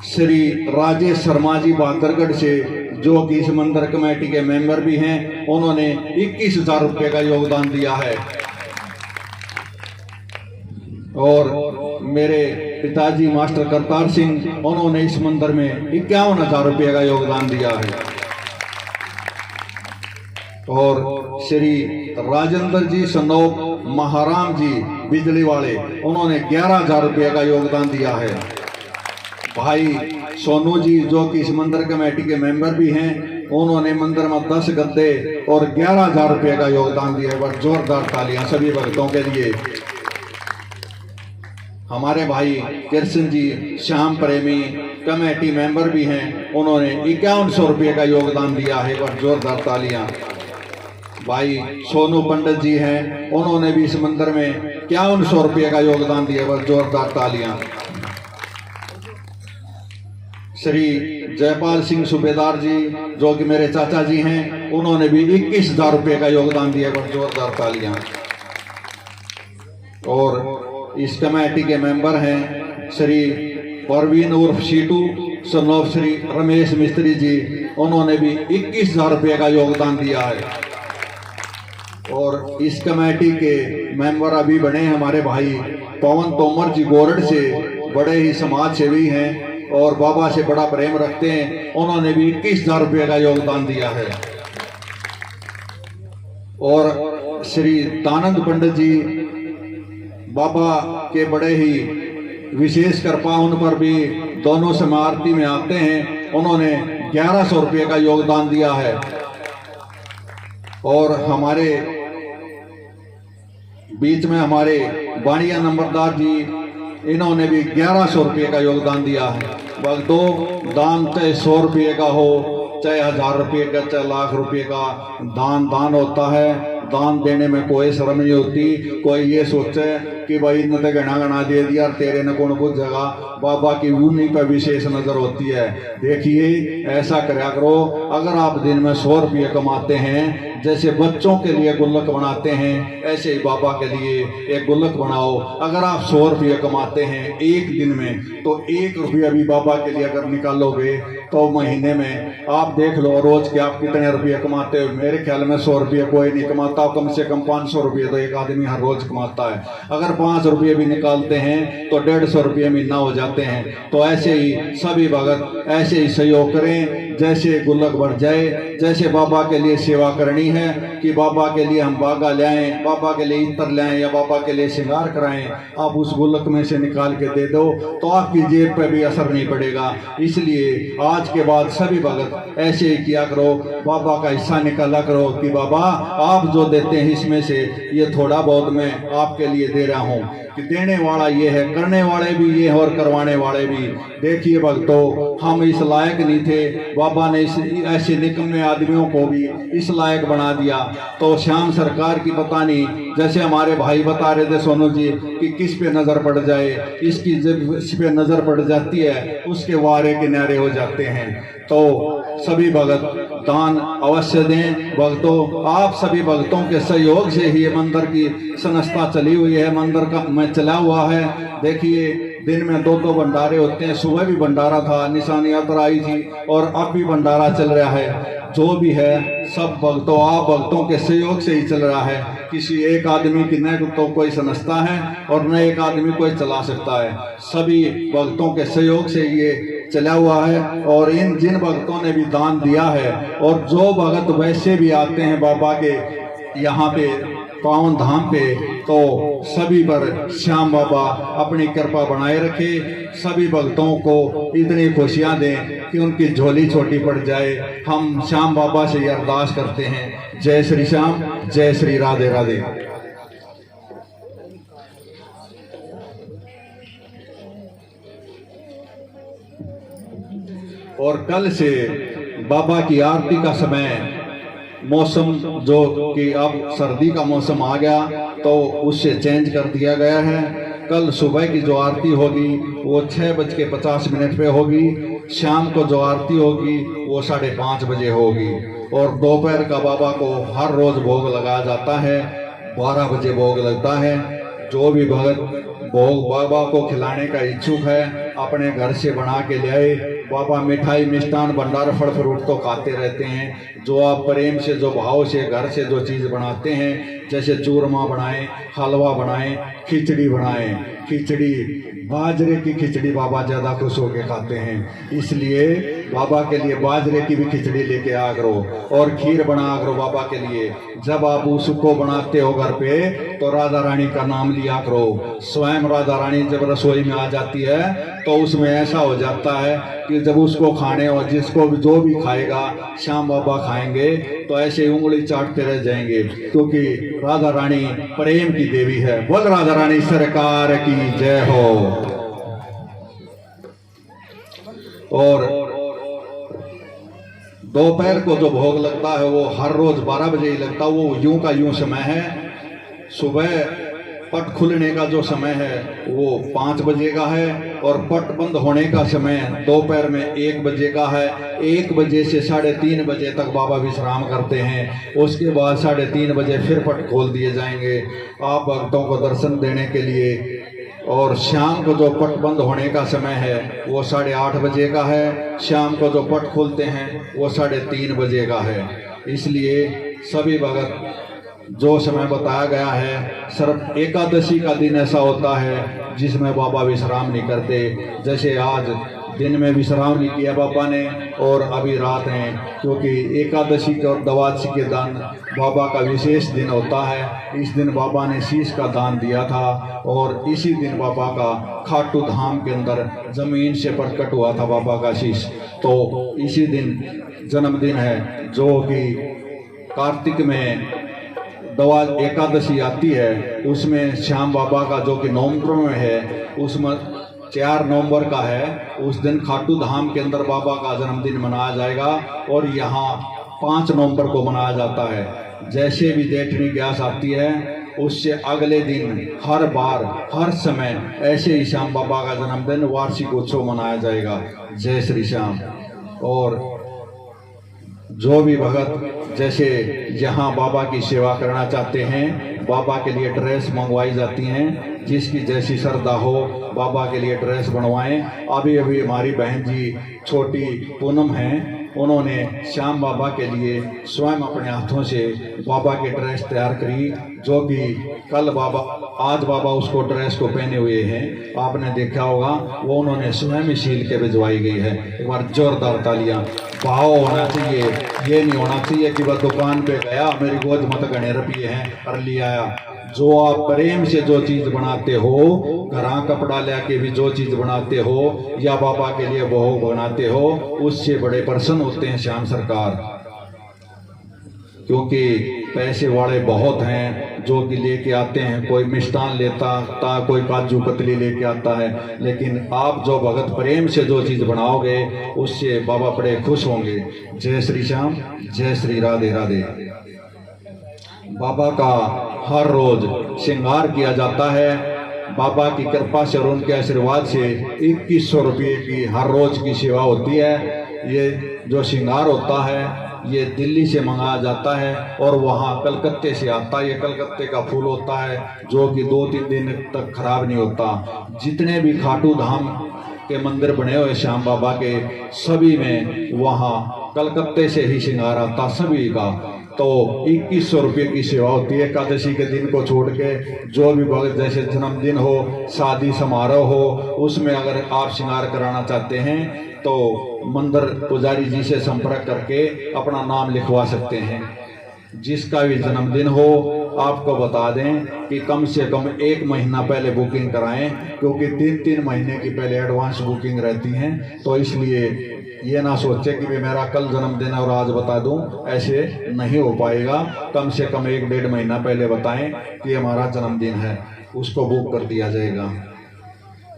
श्री राजेश शर्मा जी बहादुरगढ़ से, जो कि इस मंदिर कमेटी के मेंबर भी हैं, उन्होंने 21,000 रुपये का योगदान दिया है। और मेरे पिताजी मास्टर करतार सिंह, उन्होंने इस मंदिर में 51,000 रुपये का योगदान दिया है। और श्री राजेंद्र जी सनोप महाराम जी बिजली वाले, उन्होंने 11,000 रुपये का योगदान दिया है। भाई सोनू जी, जो कि इस मंदिर कमेटी के मेंबर भी हैं, उन्होंने मंदिर में 10 गद्दे और 11,000 रुपये का योगदान दिया है। बस जोरदार तालियां सभी भक्तों के लिए। हमारे भाई कृष्ण जी श्याम प्रेमी कमेटी मेंबर भी हैं, उन्होंने 5100 रुपये का योगदान दिया है। बस जोरदार तालियां। भाई सोनू पंडित जी हैं, उन्होंने भी इस मंदिर में 5100 रुपये का योगदान दिया। बस जोरदार तालियां। श्री जयपाल सिंह सूबेदार जी, जो कि मेरे चाचा जी हैं, उन्होंने भी 21,000 रुपये का योगदान दिया। बस जोरदार तालियां। और इस कमेटी के मेंबर हैं श्री परवीन उर्फ सीटू सनोफ श्री रमेश मिस्त्री जी, उन्होंने भी 21,000 रुपये का योगदान दिया है। और इस कमेटी के मेंबर अभी बने हमारे भाई पवन तोमर जी गोरड से, बड़े ही समाज सेवी हैं और बाबा से बड़ा प्रेम रखते हैं, उन्होंने भी 21,000 रुपये का योगदान दिया है। और श्री दानंद पंडित जी, बाबा के बड़े ही विशेष कृपा उन पर भी, दोनों समय आरती में आते हैं, उन्होंने 1100 रुपये का योगदान दिया है। और हमारे बीच में हमारे बाणिया नंबरदार जी, इन्होंने भी 1100 रुपये का योगदान दिया है। बस दो दान, चाहे 100 रुपये का हो, चाहे 1000 रुपये का, चाहे लाख रुपये का, दान होता है। दान देने में कोई शर्म नहीं होती। कोई ये सोचे कि भाई इन्हें तो गणा दे दिया, तेरे ने कौन कुछ जगह। बाबा की उन्हीं पर विशेष नजर होती है। देखिए, ऐसा करा करो, अगर आप दिन में 100 रुपये कमाते हैं, जैसे बच्चों के लिए गुल्लक बनाते हैं, ऐसे ही बाबा के लिए एक गुल्लक बनाओ। अगर आप 100 रुपये कमाते हैं एक दिन में, तो 1 रुपया भी बाबा के लिए अगर निकालोगे तो महीने में आप देख लो रोज के आप कितने रुपये कमाते हो। मेरे ख्याल में 100 रुपये कोई नहीं कमाता, कम से कम 500 रुपये तो एक आदमी हर रोज कमाता है। अगर 5 रुपये भी निकालते हैं तो 150 रुपये महीना हो जाते हैं। तो ऐसे ही सभी भगत ऐसे ही सहयोग करें, जैसे गुल्लक बढ़ जाए, जैसे बाबा के लिए सेवा करनी है कि बाबा के लिए हम बागा लाएं, बाबा के लिए इत्र लाएं या बाबा के लिए श्रृंगार कराएं, आप उस गुल्लक में से निकाल के दे दो तो आपकी जेब पे भी असर नहीं पड़ेगा। इसलिए आज के बाद सभी भगत ऐसे ही किया करो, बाबा का हिस्सा निकाला करो कि बाबा आप जो देते हैं इसमें से ये थोड़ा बहुत मैं आपके लिए दे रहा हूँ। कि देने वाला ये है, करने वाले भी ये है और करवाने वाले भी। देखिए भक्तों, हम इस लायक नहीं थे, बाबा ने ऐसे निकम्मे आदमियों को भी इस लायक बना दिया। तो श्याम सरकार की पता नहीं, जैसे हमारे भाई बता रहे थे सोनू जी कि किस पे नजर पड़ जाए, इसकी जब इस पे नजर पड़ जाती है उसके वारे किनारे हो जाते हैं। तो सभी भगत दान अवश्य दें। भक्तों, आप सभी भक्तों के सहयोग से ही ये मंदिर की संस्था चली हुई है, मंदिर का में चला हुआ है। देखिए, दिन में 2 भंडारे होते हैं। सुबह भी भंडारा था, निशान यात्रा आई थी और अब भी भंडारा चल रहा है। जो भी है सब भक्तों, आप भक्तों के सहयोग से ही चल रहा है। किसी एक आदमी की न तो कोई संस्था है और न एक आदमी कोई चला सकता है। सभी भक्तों के सहयोग से ये चला हुआ है। और इन जिन भक्तों ने भी दान दिया है और जो भगत वैसे भी आते हैं बाबा के यहाँ पे पावन धाम पे, तो सभी पर श्याम बाबा अपनी कृपा बनाए रखे, सभी भक्तों को इतनी खुशियां दें कि उनकी झोली छोटी पड़ जाए। हम श्याम बाबा से ये अरदास करते हैं। जय श्री श्याम, जय श्री राधे राधे। और कल से बाबा की आरती का समय, मौसम जो कि अब सर्दी का मौसम आ गया तो उससे चेंज कर दिया गया है। कल सुबह की जो आरती होगी वो 6:50 पे होगी। शाम को जो आरती होगी वो 5:30 बजे होगी। और दोपहर का बाबा को हर रोज भोग लगाया जाता है, 12 बजे भोग लगता है। जो भी भगत भोग बाबा को खिलाने का इच्छुक है अपने घर से बना के ले आए। बाबा मिठाई, मिष्ठान, भंडार, फल फ्रूट तो खाते रहते हैं। जो आप प्रेम से, जो भाव से घर से जो चीज़ बनाते हैं, जैसे चूरमा बनाएं, हलवा बनाएं, खिचड़ी बनाएं। खिचड़ी, बाजरे की खिचड़ी बाबा ज़्यादा खुश होकर खाते हैं, इसलिए बाबा के लिए बाजरे की भी खिचड़ी लेके आ करो और खीर बना करो बाबा के लिए। जब आप उसको बनाते हो घर पे तो राधा रानी का नाम लिया करो। स्वयं राधा रानी जब रसोई में आ जाती है तो उसमें ऐसा हो जाता है कि जब उसको खाने और जिसको भी जो भी खाएगा, श्याम बाबा खाएंगे तो ऐसे उंगली चाटते रह जाएंगे, क्योंकि राधा रानी प्रेम की देवी है। बोल राधा रानी सरकार की जय हो। और दोपहर को जो भोग लगता है वो हर रोज 12 बजे ही लगता है। वो यूं का यूं समय है। सुबह पट खुलने का जो समय है वो 5 बजे का है और पट बंद होने का समय दोपहर में 1 बजे का है। 1 बजे से 3:30 बजे तक बाबा विश्राम करते हैं। उसके बाद 3:30 बजे फिर पट खोल दिए जाएंगे आप भक्तों को दर्शन देने के लिए। और शाम को जो पट बंद होने का समय है वो 8:30 बजे का है। शाम को जो पट खोलते हैं वो 3:30 बजे का है। इसलिए सभी भगत जो समय बताया गया है, सिर्फ एकादशी का दिन ऐसा होता है जिसमें बाबा विश्राम नहीं करते। जैसे आज दिन में विश्राम नहीं किया बाबा ने और अभी रात है, क्योंकि एकादशी और द्वादशी के दान बाबा का विशेष दिन होता है। इस दिन बाबा ने शीश का दान दिया था और इसी दिन बाबा का खाटू धाम के अंदर जमीन से प्रकट हुआ था बाबा का शीश। तो इसी दिन जन्मदिन है, जो कि कार्तिक में एकादशी आती है। उसमें श्याम बाबा का जो कि नवंबर में है, उसमें 4 नवंबर का है। उस दिन खाटू धाम के अंदर बाबा का जन्मदिन मनाया जाएगा और यहाँ 5 नवंबर को मनाया जाता है। जैसे भी जेठनी ग्यास आती है उससे अगले दिन हर बार हर समय ऐसे ही श्याम बाबा का जन्मदिन वार्षिक उत्सव मनाया जाएगा। जय श्री श्याम। और जो भी भगत जैसे यहाँ बाबा की सेवा करना चाहते हैं, बाबा के लिए ड्रेस मंगवाई जाती हैं। जिसकी जैसी श्रद्धा हो बाबा के लिए ड्रेस बनवाएं। अभी अभी हमारी बहन जी छोटी पूनम हैं, उन्होंने श्याम बाबा के लिए स्वयं अपने हाथों से बाबा की ड्रेस तैयार करी, जो कि कल बाबा, आज बाबा उसको ड्रेस को पहने हुए हैं। आपने देखा होगा, वो उन्होंने स्वयं ही सील के भिजवाई गई है। एक बार जोरदार तालियां। भाव होना चाहिए, ये नहीं होना चाहिए कि वह दुकान पे गया, मेरी गोद मत गणे रुपये हैं और ले आया। जो आप प्रेम से जो चीज बनाते हो, घरा कपड़ा लेके भी जो चीज बनाते हो या बाबा के लिए भोग बनाते हो, उससे बड़े प्रसन्न होते हैं श्याम सरकार। क्योंकि पैसे वाले बहुत हैं जो कि लेके आते हैं, कोई मिष्ठान लेता था, कोई काजू कतली लेके आता है, लेकिन आप जो भगत प्रेम से जो चीज बनाओगे उससे बाबा बड़े खुश होंगे। जय श्री श्याम, जय श्री राधे राधे। बाबा का हर रोज श्रृंगार किया जाता है। बाबा की कृपा से और उनके आशीर्वाद से 2100 रुपये की हर रोज की सेवा होती है। ये जो श्रृंगार होता है ये दिल्ली से मंगाया जाता है और वहाँ कलकत्ते से आता है। ये कलकत्ते का फूल होता है जो कि 2-3 दिन तक खराब नहीं होता। जितने भी खाटू धाम के मंदिर बने हुए श्याम बाबा के, सभी में वहाँ कलकत्ते से ही श्रृंगार आता सभी का। तो 2100 रुपये की सेवा होती है एकादशी के दिन को छोड़ के। जो भी भगत जैसे जन्मदिन हो, शादी समारोह हो, उसमें अगर आप श्रृंगार कराना चाहते हैं तो मंदिर पुजारी जी से संपर्क करके अपना नाम लिखवा सकते हैं। जिसका भी जन्मदिन हो, आपको बता दें कि कम से कम 1 महीना पहले बुकिंग कराएं, क्योंकि 3-3 महीने की पहले एडवांस बुकिंग रहती हैं। तो इसलिए ये ना सोचे कि भाई मेरा कल जन्मदिन है और आज बता दूं, ऐसे नहीं हो पाएगा। कम से कम 1-1.5 महीना पहले बताएं कि हमारा जन्मदिन है, उसको बुक कर दिया जाएगा।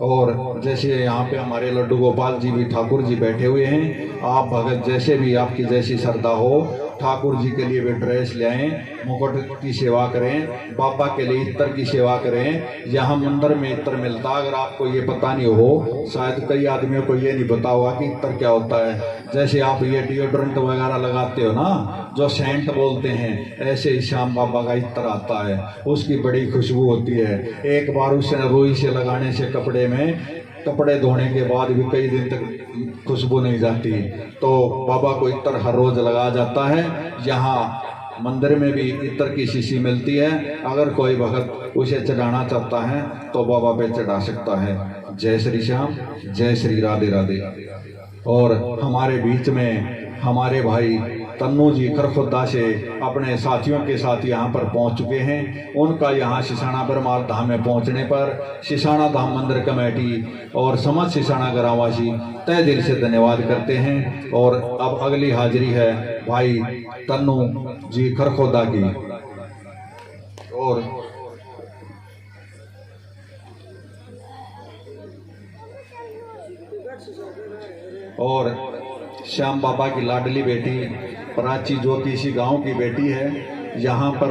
और जैसे यहाँ पे हमारे लड्डू गोपाल जी भी ठाकुर जी बैठे हुए हैं, आप भगत जैसे भी आपकी जैसी श्रद्धा हो, ठाकुर जी के लिए भी ड्रेस ले आएं, मुकुट की सेवा करें, बाबा के लिए इत्र की सेवा करें। यहाँ मंदिर में इत्र मिलता, अगर आपको ये पता नहीं हो, शायद कई आदमियों को ये नहीं पता होगा कि इत्र क्या होता है। जैसे आप ये डिओड्रेंट वगैरह लगाते हो ना, जो सेंट बोलते हैं, ऐसे ही श्याम बाबा का इत्र आता है, उसकी बड़ी खुशबू होती है। एक बार उसे रुई से लगाने से कपड़े धोने के बाद भी कई दिन तक खुशबू नहीं जाती। तो बाबा को इत्र हर रोज लगाया जाता है। यहाँ मंदिर में भी इत्र की शीशी मिलती है, अगर कोई भक्त उसे चढ़ाना चाहता है तो बाबा पे चढ़ा सकता है। जय श्री श्याम, जय श्री राधे राधे। और हमारे बीच में हमारे भाई तन्नू जी खरखुद्दा से अपने साथियों के साथ यहाँ पर पहुँच चुके हैं। उनका यहाँ सिसाना ब्रह्माल धाम में पहुँचने पर सिसाना धाम मंदिर कमेटी और समस्त सिसाना ग्रामवासी तहे दिल से धन्यवाद करते हैं। और अब अगली हाजिरी है भाई तन्नू जी खरखुद्दा की। और श्याम बाबा की लाडली बेटी प्राची, जो कि इसी गांव की बेटी है, यहाँ पर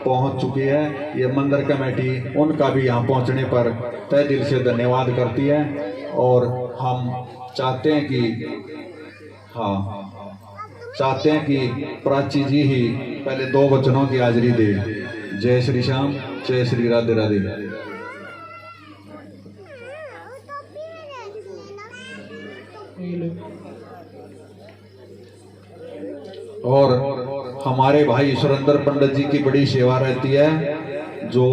पहुँच चुकी है। ये मंदिर कमेटी उनका भी यहाँ पहुँचने पर तहे दिल से धन्यवाद करती है। और हम चाहते हैं कि प्राची जी ही पहले 2 वचनों की हाजिरी दे। जय श्री श्याम, जय श्री राधे राधे। और हमारे भाई सुरेंद्र पंडित जी की बड़ी सेवा रहती है, जो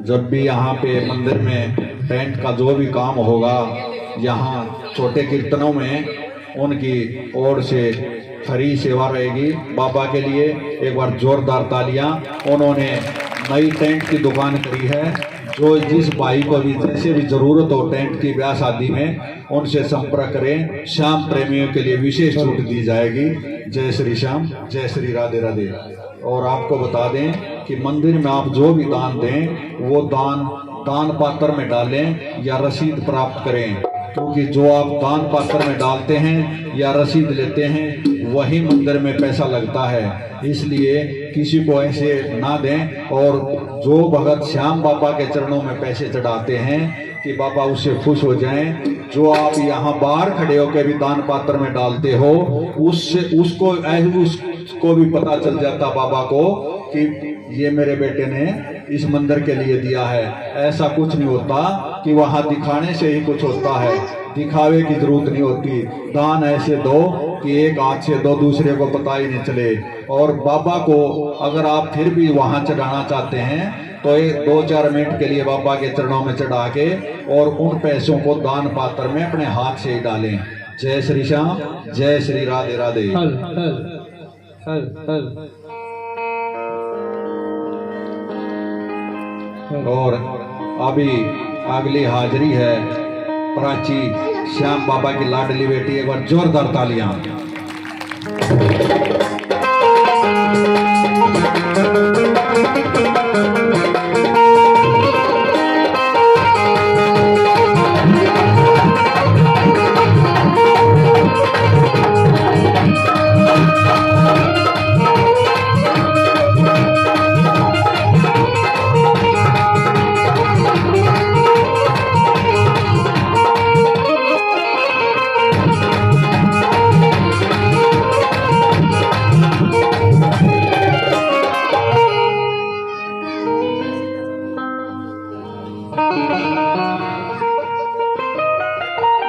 जब भी यहाँ पे मंदिर में टेंट का जो भी काम होगा, यहाँ छोटे कीर्तनों में उनकी ओर से फ्री सेवा रहेगी बाबा के लिए। एक बार जोरदार तालियां। उन्होंने नई टेंट की दुकान करी है, जो जिस भाई को भी जैसे भी जरूरत हो टेंट की ब्याह शादी में, उनसे संपर्क करें। श्याम प्रेमियों के लिए विशेष छूट दी जाएगी। जय श्री श्याम, जय श्री राधे राधे। और आपको बता दें कि मंदिर में आप जो भी दान दें, वो दान पात्र में डालें या रसीद प्राप्त करें, क्योंकि जो आप दान पात्र में डालते हैं या रसीद लेते हैं, वही मंदिर में पैसा लगता है। इसलिए किसी को ऐसे ना दें। और जो भगत श्याम बाबा के चरणों में पैसे चढ़ाते हैं कि बाबा उससे खुश हो जाएं, जो आप यहाँ बाहर खड़े होकर भी दान पात्र में डालते हो, उसको भी पता चल जाता बाबा को कि ये मेरे बेटे ने इस मंदिर के लिए दिया है। ऐसा कुछ नहीं होता कि वहाँ दिखाने से ही कुछ होता है, दिखावे की जरूरत नहीं होती। दान ऐसे दो कि एक हाथ से दो, दूसरे को पता ही नहीं चले। और बाबा को अगर आप फिर भी वहाँ चढ़ाना चाहते हैं तो 2-4 मिनट के लिए बाबा के चरणों में चढ़ा के और उन पैसों को दान पात्र में अपने हाथ से ही डालें। जय श्री श्याम, जय श्री राधे राधे। और अभी अगली हाजिरी है प्राची श्याम बाबा की लाडली बेटी। एक बार जोरदार तालियां।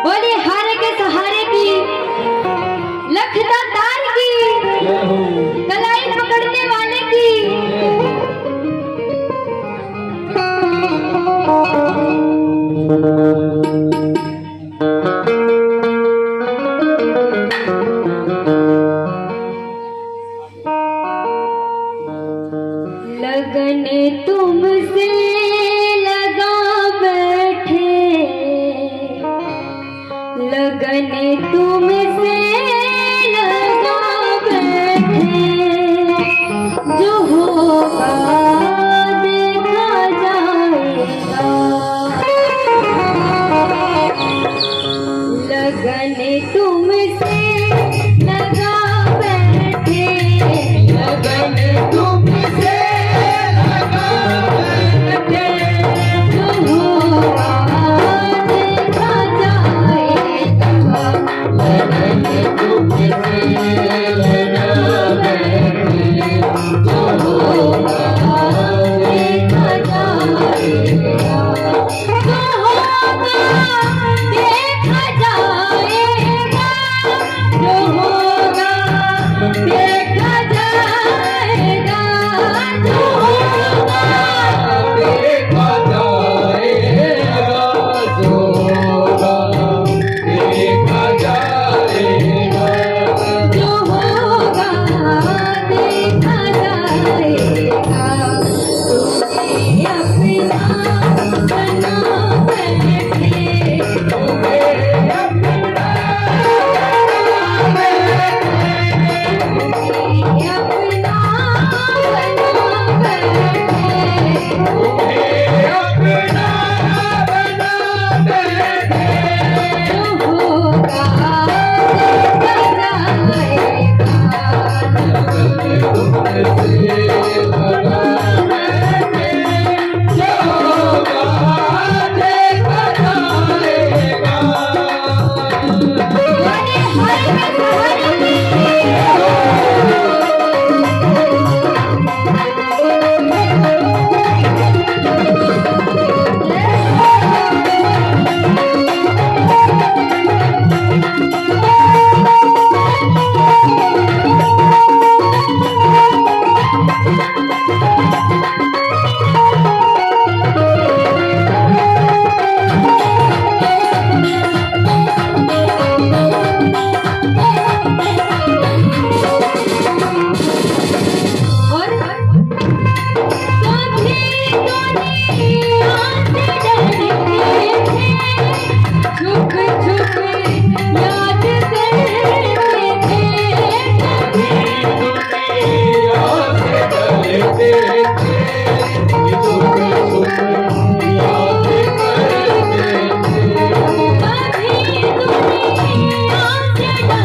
बोले हारे के सहारे की, लखता तार की, कलाई पकड़ने वाले की। लगन तुमसे लगा बैठे, लगन तुमसे लगा बैठे, जो होगा देखा जाएगा। लगन तुमसे लगा बैठे, लगन तुमसे लगा बैठे, जो होगा देखा जाएगा। लगन तुमसे लगा बैठे, जो होगा देखा जाएगा। जो होगा देखा जाएगा, जो होगा देखा जाएगा, जो होगा देखा जाएगा, जो होगा देखा जाएगा, जो होगा देखा जाएगा। तुम्हें अपना बना बैठे, तुम्हें अपना बना बैठे, तुम्हें अपना बना बैठे, तुम्हें अपना बना बैठे, जो होगा देखा जाएगा। तुमसे लगा बैठे, जो होगा देखा जाएगा। हरे और कभी दुनिया से डरते थे, छुप छुप याद करते थे। कभी दुनिया से डरते थे, छुप छुप याद करते थे। कभी दुनिया से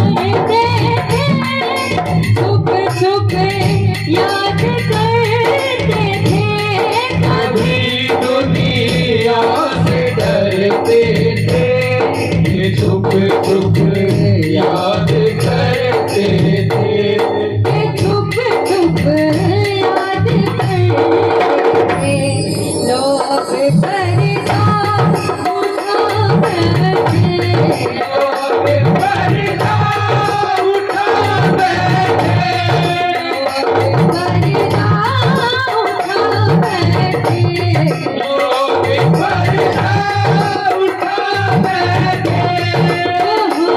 डरते थे, छुप छुप याद करते थे। कभी दुनिया से डरते थे, ये छुप छुप याद करते थे, ये छुप छुप याद करते थे। लोग पर्दा उठा बैठे, लोग पर्दा उठा बैठे, लोग पर्दा उठा बैठे, लोग पर्दा उठा बैठे, जो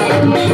Thank you.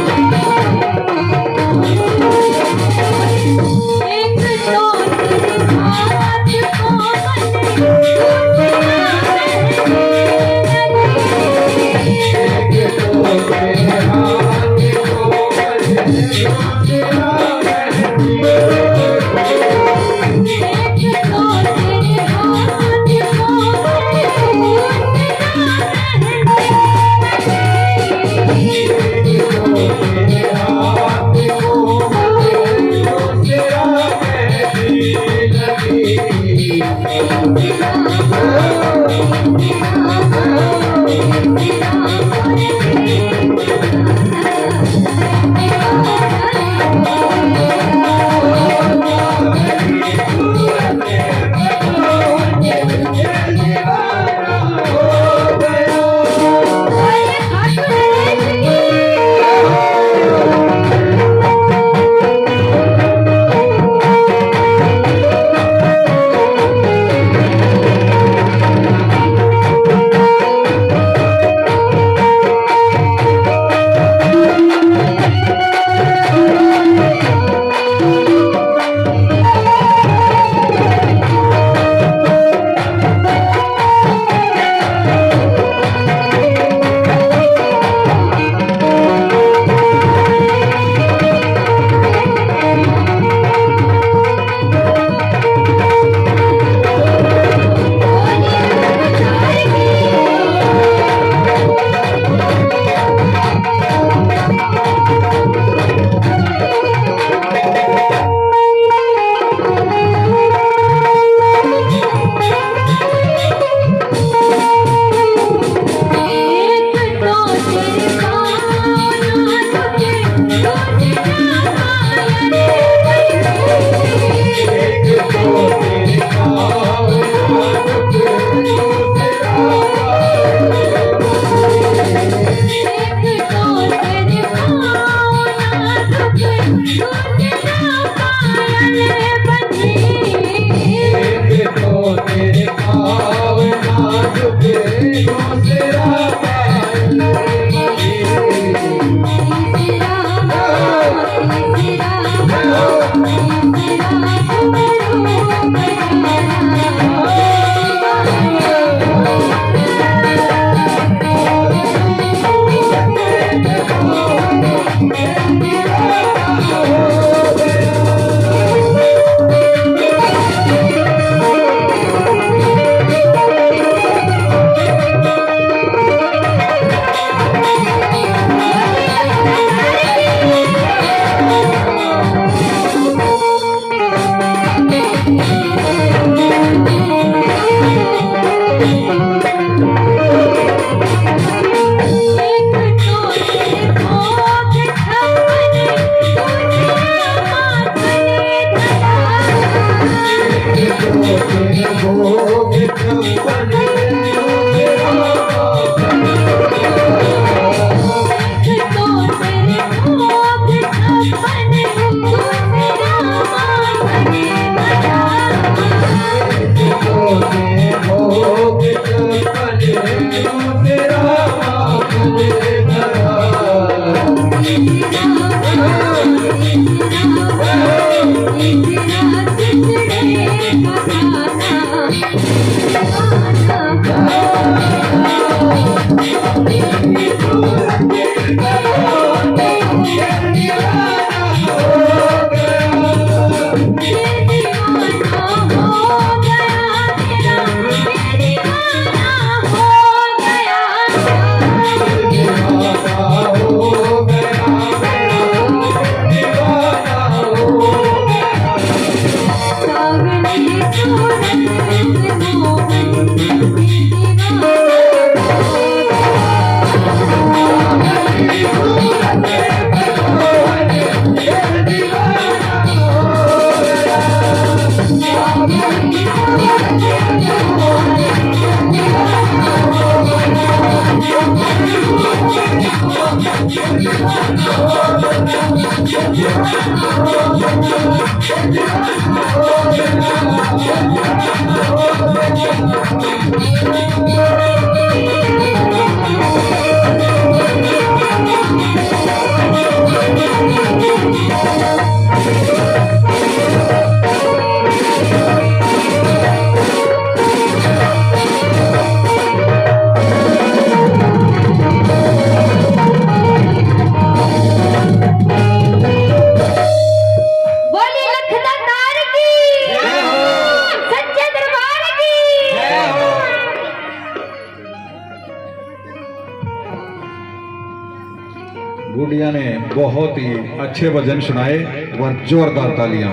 गुड़िया ने बहुत ही अच्छे भजन सुनाए और जोरदार तालियां।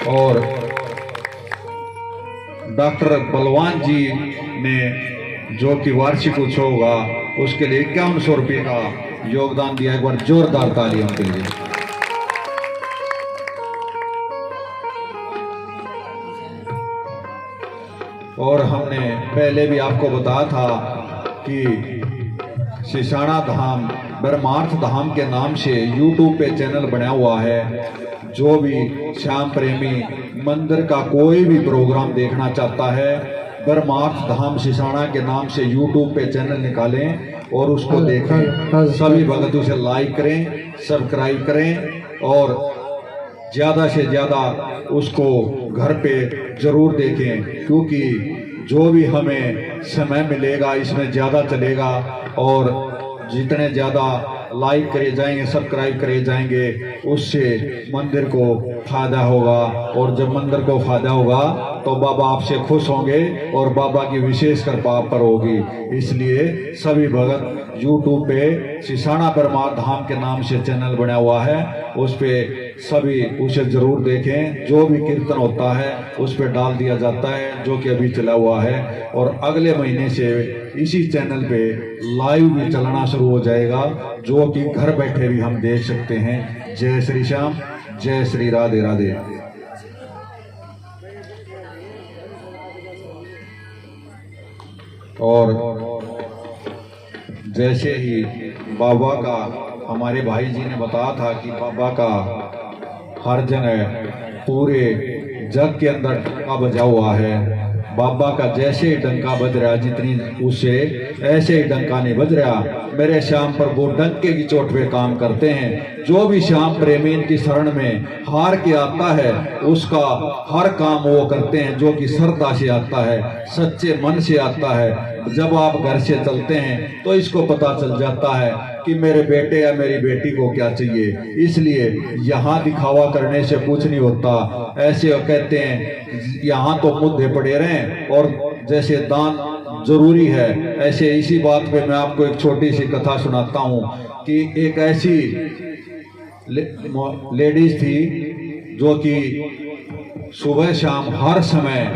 और डॉक्टर बलवान जी ने जो कि वार्षिक उत्सव होगा उसके लिए 5100 रुपये का योगदान दिया। एक बार जोरदार तालियां उनके लिए। और हमने पहले भी आपको बताया था कि शिशाणा धाम ब्रह्मार्थ धाम के नाम से YouTube पे चैनल बना हुआ है। जो भी श्याम प्रेमी मंदिर का कोई भी प्रोग्राम देखना चाहता है, ब्रह्मार्थ धाम शिशाणा के नाम से YouTube पे चैनल निकालें और उसको देखें। सभी भगत उसे लाइक करें, सब्सक्राइब करें और ज़्यादा से ज़्यादा उसको घर पे ज़रूर देखें, क्योंकि जो भी हमें समय मिलेगा इसमें ज़्यादा चलेगा। और जितने ज़्यादा लाइक करे जाएंगे, सब्सक्राइब करे जाएंगे, उससे मंदिर को फायदा होगा। और जब मंदिर को फायदा होगा तो बाबा आपसे खुश होंगे और बाबा की विशेष कृपा आप पर होगी। इसलिए सभी भगत YouTube पे शिशाणा ब्रह्मार्थ धाम के नाम से चैनल बना हुआ है, उस पे सभी उसे जरूर देखें। जो भी कीर्तन होता है उस पे डाल दिया जाता है, जो कि अभी चला हुआ है। और अगले महीने से इसी चैनल पे लाइव भी चलना शुरू हो जाएगा, जो कि घर बैठे भी हम देख सकते हैं। जय श्री श्याम, जय श्री राधे राधे। और जैसे ही बाबा का हमारे भाई जी ने बताया था कि बाबा का हर जगह पूरे जग के अंदर डंका बजा हुआ है। बाबा का जैसे ही डंका बज रहा, जितनी उससे ऐसे ही डंका नहीं बज रहा। मेरे श्याम प्रभु डंके की चोट पे काम करते हैं। जो भी श्याम प्रेमी इनकी शरण में हार के आता है, उसका हर काम वो करते हैं जो कि श्रद्धा से आता है, सच्चे मन से आता है। जब आप घर से चलते हैं तो इसको पता चल जाता है कि मेरे बेटे या मेरी बेटी को क्या चाहिए। इसलिए यहाँ दिखावा करने से कुछ नहीं होता। ऐसे कहते हैं यहाँ तो मुद्दे पड़े रहें और जैसे दान जरूरी है, ऐसे इसी बात पे मैं आपको एक छोटी सी कथा सुनाता हूँ कि एक ऐसी लेडीज थी जो कि सुबह शाम हर समय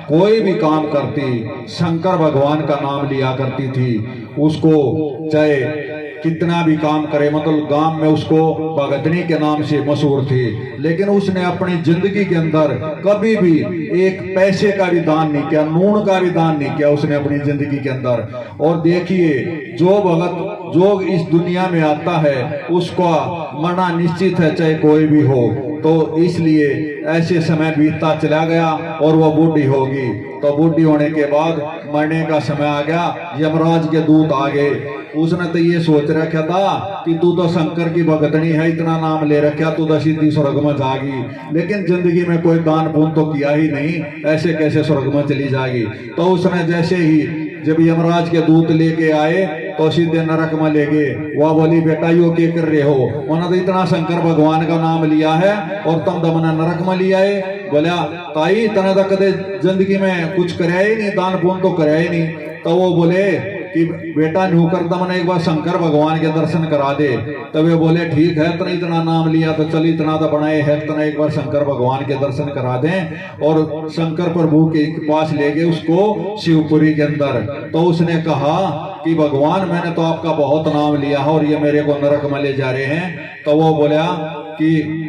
कोई भी काम करती, शंकर भगवान का नाम लिया करती थी। उसको चाहे कितना भी काम करे, मतलब गांव में उसको भगतनी के नाम से मशहूर थी, लेकिन उसने अपनी जिंदगी के अंदर कभी भी एक पैसे का भी दान नहीं किया, नून का भी दान नहीं किया उसने अपनी जिंदगी के अंदर। और देखिए, जो भगत जो इस दुनिया में आता है उसका मरना निश्चित है, चाहे कोई भी हो। तो इसलिए ऐसे समय बीतता चला गया और वह बूढ़ी होगी। तो बूढ़ी होने के बाद मरने का समय आ गया, यमराज के दूत आ गए। उसने तो ये सोच रखा था कि तू तो शंकर की भगतनी है, इतना नाम ले रखा, तू तो सीधी स्वर्ग में जाएगी, लेकिन जिंदगी में कोई दान पुण्य तो किया ही नहीं, ऐसे कैसे स्वर्ग में चली जाएगी। तो उसने जैसे ही जब यमराज के दूत लेके आए तो सीधे नरक में ले गए। वह बोली, बेटा यो क्या कर रहे हो? उन्होंने तो इतना शंकर भगवान का नाम लिया है और तुम दमना नरक में लिया है। बोला, ताई तने तो कदे जिंदगी में कुछ कराया ही नहीं, दान पुण्य तो कराया ही नहीं। तो वो बोले कि बेटा न्यू कर दमने एक बार शंकर भगवान के दर्शन करा दे। तब वे बोले, ठीक है, तने इतना नाम लिया तो चल, इतना तो बनाए है, तने एक बार शंकर भगवान के दर्शन करा दें। और शंकर प्रभु के पास ले गए उसको शिवपुरी के अंदर। तो उसने कहा कि भगवान, मैंने तो आपका बहुत नाम लिया है और ये मेरे को नरक में ले जा रहे हैं। तो वो बोला कि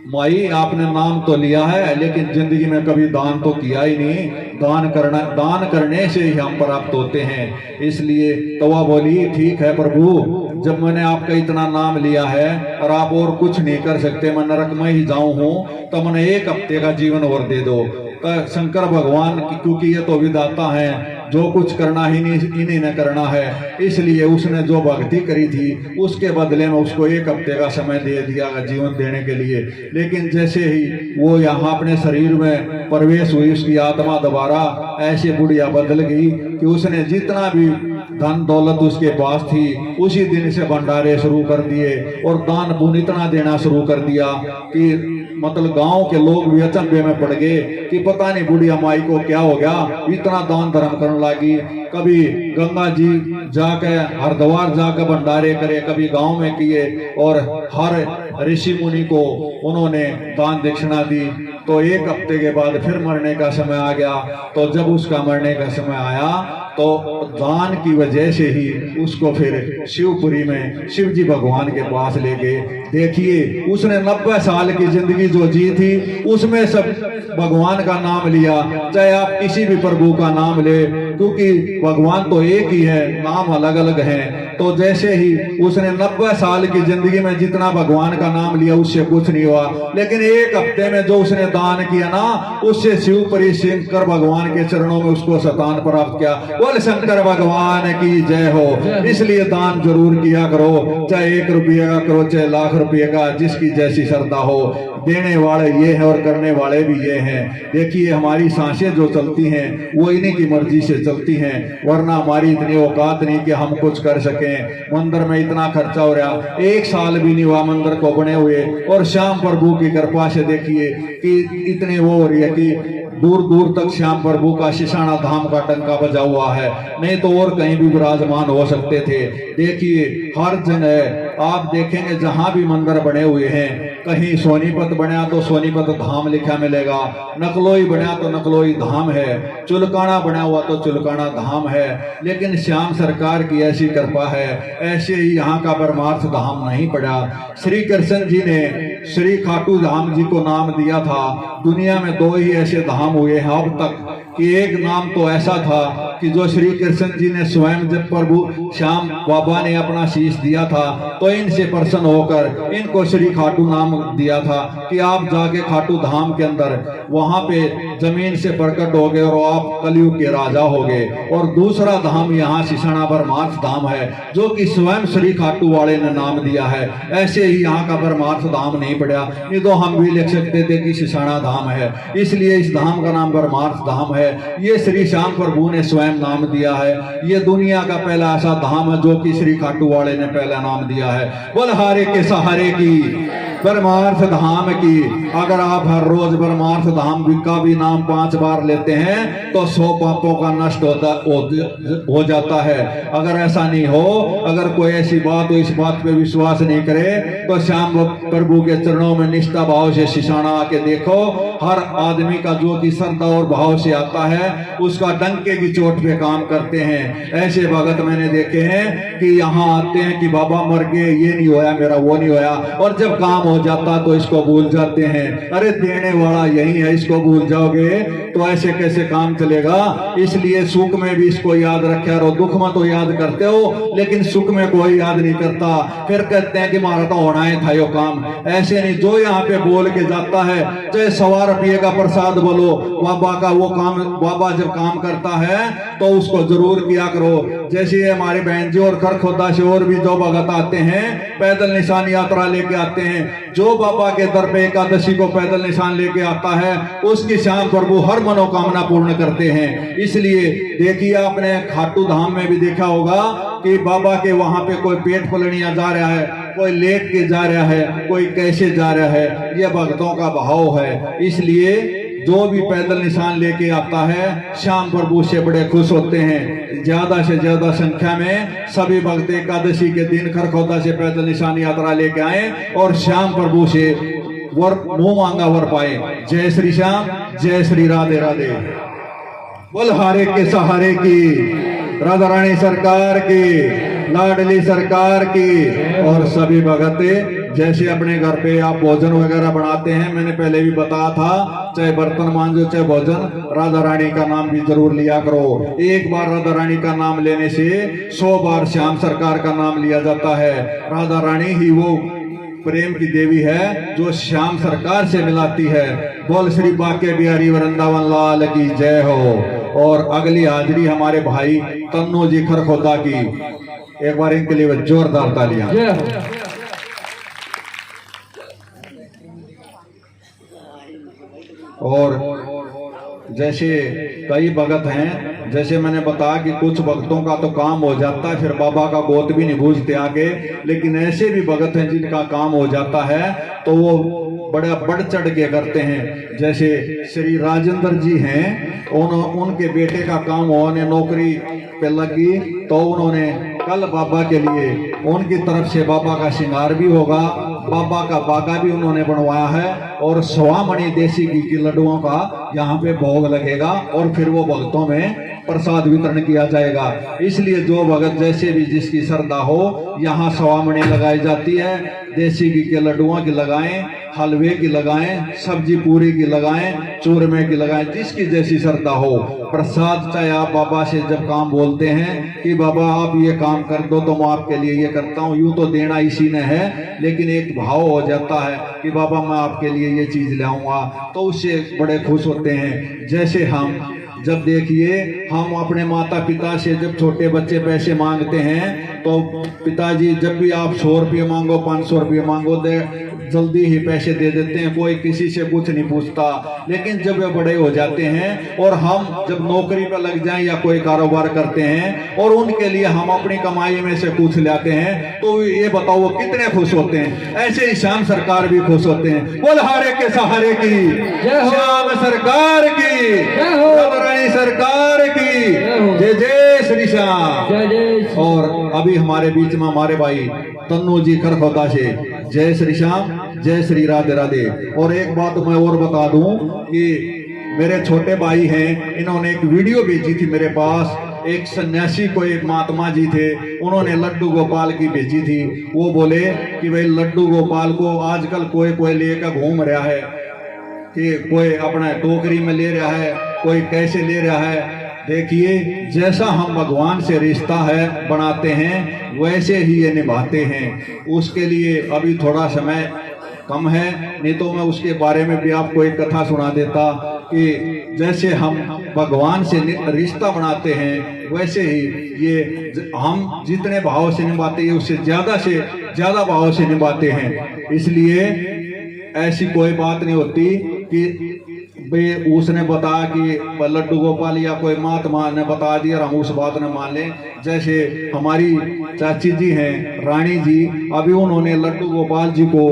माई, आपने नाम तो लिया है लेकिन जिंदगी में कभी दान तो किया ही नहीं। दान करने से ही हम प्राप्त होते हैं। इसलिए तो वह बोली, ठीक है प्रभु, जब मैंने आपका इतना नाम लिया है और आप और कुछ नहीं कर सकते, मैं नरक में ही जाऊं हूँ, तो मैंने 1 हफ्ते का जीवन और दे दो। तो शंकर भगवान, क्योंकि ये तो विधाता है, जो कुछ करना ही नहीं इन्हीं ने करना है, इसलिए उसने जो भक्ति करी थी उसके बदले में उसको 1 हफ्ते का समय दे दिया जीवन देने के लिए। लेकिन जैसे ही वो यहाँ अपने शरीर में प्रवेश हुई, उसकी आत्मा दोबारा ऐसे बुढ़िया बदल गई कि उसने जितना भी धन दौलत उसके पास थी, उसी दिन से भंडारे शुरू कर दिए और दान पुण्य इतना देना शुरू कर दिया कि मतलब गांव के लोग भी अचंभे में पड़ गए कि पता नहीं बुढ़िया माई को क्या हो गया, इतना दान धर्म करने लगी। कभी गंगा जी जाके हरिद्वार जाकर भंडारे करे, कभी गांव में किए और हर ऋषि मुनि को उन्होंने दान दक्षिणा दी। तो एक हफ्ते के बाद फिर मरने का समय आ गया। तो जब उसका मरने का समय आया तो दान की वजह से ही उसको फिर शिवपुरी में शिव जी भगवान के पास ले गए। देखिए उसने 90 साल की जिंदगी जो जी थी उसमें सब भगवान का नाम लिया, चाहे आप किसी भी प्रभु का नाम ले, क्योंकि भगवान तो एक ही है, नाम अलग अलग हैं। तो जैसे ही उसने 90 साल की जिंदगी में जितना भगवान का नाम लिया उससे कुछ नहीं हुआ, लेकिन एक हफ्ते में जो उसने दान किया ना उससे शिवपुरी शंकर भगवान के चरणों में उसको शतान प्राप्त किया। बोल शंकर भगवान की जय हो। इसलिए दान जरूर किया करो, चाहे 1 रुपये का करो चाहे लाख रुपये का, जिसकी जैसी श्रद्धा हो। देने वाले ये हैं और करने वाले भी ये हैं। देखिए हमारी सांसें जो चलती हैं वो इन्हीं की मर्जी से चलती हैं, वरना हमारी इतनी औकात नहीं कि हम कुछ कर सकें। मंदिर में इतना खर्चा हो रहा, 1 साल भी नहीं हुआ मंदिर को बने हुए, और श्याम प्रभु की कृपा से देखिए कि इतनी वो हो रही है कि दूर दूर तक श्याम प्रभु का शिशाना धाम का टंका बजा हुआ है, नहीं तो और कहीं भी विराजमान हो सकते थे। देखिए हर जगह आप देखेंगे जहां भी मंदिर बने हुए हैं, कहीं सोनीपत बना तो सोनीपत धाम लिखा मिलेगा, नकलोई बना तो नकलोई धाम है, चुलकाना बना हुआ तो चुलकाना धाम है। लेकिन श्याम सरकार की ऐसी कृपा है, ऐसे ही यहाँ का परमार्थ धाम नहीं पड़ा। श्री कृष्ण जी ने श्री खाटू धाम जी को नाम दिया था। दुनिया में 2 ही ऐसे धाम हुए हैं अब तक कि एक नाम तो ऐसा था कि जो श्री कृष्ण जी ने स्वयं जब प्रभु श्याम बाबा ने अपना शीश दिया था तो इनसे प्रसन्न होकर इनको श्री खाटू नाम दिया था कि आप जाके खाटू धाम के अंदर वहां पे जमीन से प्रकट हो गए और आप कलयुग के राजा हो गए। और दूसरा धाम यहाँ शिशाना परमार्थ धाम है जो कि स्वयं श्री खाटू वाले ने नाम दिया है। ऐसे ही यहाँ का परमार्थ धाम नहीं पड़ा, नहीं तो हम भी लिख सकते थे कि शिशाना धाम है, इसलिए इस धाम का नाम परमार्थ धाम है। ये श्री श्याम प्रभु ने स्वयं नाम दिया है। ये दुनिया का पहला ऐसा धाम है जो कि श्री खाटू वाले ने पहला नाम दिया है। बलहारे के सहारे की परमार्थ धाम की। अगर आप हर रोज परमार्थ धाम का भी नाम 5 बार लेते हैं तो 100 पापों का नष्ट हो जाता है। अगर ऐसा नहीं हो, अगर कोई ऐसी बात हो, इस बात पे विश्वास नहीं करे तो श्याम प्रभु के चरणों में निष्ठा भाव से शिशाना आके देखो। हर आदमी का जो कि श्रद्धा और भाव से आता है उसका डंके की चोट पे काम करते हैं। ऐसे भगत मैंने देखे हैं कि यहाँ आते हैं कि बाबा मर गए, ये नहीं होया मेरा, वो नहीं होया, और जब काम हो जाता तो इसको भूल जाते हैं। अरे देने वाला यही है, इसको भूल जाओगे तो ऐसे कैसे काम चलेगा। इसलिए सुख में भी इसको याद रखे रहो। दुख में तो याद करते हो लेकिन सुख में कोई याद नहीं करता, फिर कहते हैं कि हमारा तो होना ही था यो काम। ऐसे नहीं, जो यहाँ पे बोल के जाता है चाहे 100 रुपये का प्रसाद बोलो, बाबा का वो काम, बाबा जब काम करता है तो उसको जरूर किया करो। जैसे हमारे बहन जी और खरखोदा से और भी जो भगत आते हैं पैदल निशान यात्रा लेके आते हैं, जो बाबा के दर पे एकादशी को पैदल निशान लेके आता है उसकी श्याम प्रभु हर मनोकामना पूर्ण करते हैं। इसलिए देखिए आपने खाटू धाम में भी देखा होगा कि बाबा के वहां पे कोई पेट पलनिया जा रहा है, कोई लेट के जा रहा है, कोई कैसे जा रहा है, ये भक्तों का भाव है। इसलिए जो भी पैदल निशान लेके आता है श्याम प्रभु से बड़े खुश होते हैं। ज्यादा से ज्यादा संख्या में सभी भक्त एकादशी के दिन खरखोदा से पैदल निशान यात्रा लेके आए और श्याम प्रभु से वर मुंह मांगा वर पाए। जय श्री श्याम, जय श्री राधे राधे। बलहारे के सहारे की, राधा रानी सरकार की, लाडली सरकार की। और सभी भगत जैसे अपने घर पे आप भोजन वगैरह बनाते हैं, मैंने पहले भी बताया था, चाहे बर्तन मांजो चाहे भोजन, राधा रानी का नाम भी जरूर लिया करो। एक बार राधा रानी का नाम लेने से 100 बार श्याम सरकार का नाम लिया जाता है। राधा रानी ही वो प्रेम की देवी है जो श्याम सरकार से मिलाती है। बोल श्री बाके बिहारी वृंदावन लाल की जय हो। और अगली हाजिरी हमारे भाई तन्नू जी खरखोदा की, एक बार इनके लिए जोरदार तालियां। और जैसे कई भगत हैं जैसे मैंने बताया कि कुछ भक्तों का तो काम हो जाता है, फिर बाबा का गोद भी नहीं बूझते आगे, लेकिन ऐसे भी भगत हैं जिनका काम हो जाता है तो वो बड़ा बढ़ चढ़ के करते हैं। जैसे श्री राजेंद्र जी हैं, उनके बेटे का काम होने नौकरी पे लगी तो उन्होंने कल बाबा के लिए उनकी तरफ से बाबा का श्रृंगार भी होगा, बाबा का बागा भी उन्होंने बनवाया है और 100 मणि देसी घी की लड्डुओं का यहाँ पे भोग लगेगा और फिर वो भक्तों में प्रसाद वितरण किया जाएगा। इसलिए जो भगत जैसे भी जिसकी श्रद्धा हो यहाँ 100 मणि लगाई जाती है, देसी घी के लड्डुओं की लगाएं, हलवे की लगाएं, सब्जी पूरी की लगाएं, चूरमे की लगाएं, जिसकी जैसी श्रद्धा हो। प्रसाद चाहे आप बाबा से जब काम बोलते हैं कि बाबा आप ये काम कर दो तो मैं आपके लिए ये करता हूँ, यूं तो देना इसी ने है, लेकिन एक भाव हो जाता है कि बाबा मैं आपके लिए ये चीज ले आऊंगा, तो उससे बड़े खुश होते हैं। जैसे हम जब देखिए हम अपने माता पिता से जब छोटे बच्चे पैसे मांगते हैं तो पिताजी जब भी आप 100 रुपये मांगो 500 रुपये मांगो दे जल्दी ही पैसे दे देते हैं, कोई किसी से कुछ नहीं पूछता। लेकिन जब वे बड़े हो जाते हैं और हम जब नौकरी पर लग जाएं या कोई कारोबार करते हैं और उनके लिए हम अपनी कमाई में से कुछ लाते हैं तो ये बताओ वो कितने खुश होते हैं। ऐसे ही श्याम सरकार भी खुश होते हैं। बोल हारे के सहारे की श्याम सरकार की, रानी सरकार की जय जय श्री श्याम। और अभी हमारे बीच में हमारे भाई तन्नू जी खरखोदा से जय श्री श्याम, जय श्री राधे राधे। और एक बात मैं और बता दूं कि मेरे छोटे भाई हैं, इन्होंने एक वीडियो भेजी थी मेरे पास। एक सन्यासी को एक महात्मा जी थे, उन्होंने लड्डू गोपाल की भेजी थी। वो बोले कि भाई लड्डू गोपाल को आजकल कोई लेकर घूम रहा है कि कोई अपना टोकरी में ले रहा है, कोई कैसे ले रहा है। देखिए जैसा हम भगवान से रिश्ता है बनाते हैं वैसे ही ये निभाते हैं। उसके लिए अभी थोड़ा समय कम है, नहीं तो मैं उसके बारे में भी आपको एक कथा सुना देता कि जैसे हम भगवान से रिश्ता बनाते हैं वैसे ही ये हम जितने भाव से निभाते हैं उससे ज्यादा भाव से निभाते हैं। इसलिए ऐसी कोई बात नहीं होती कि उसने बताया कि लड्डू गोपाल या कोई महात्मा ने बता दिया और हम उस बात ने मान लें। जैसे हमारी चाची जी हैं रानी जी, अभी उन्होंने लड्डू गोपाल जी को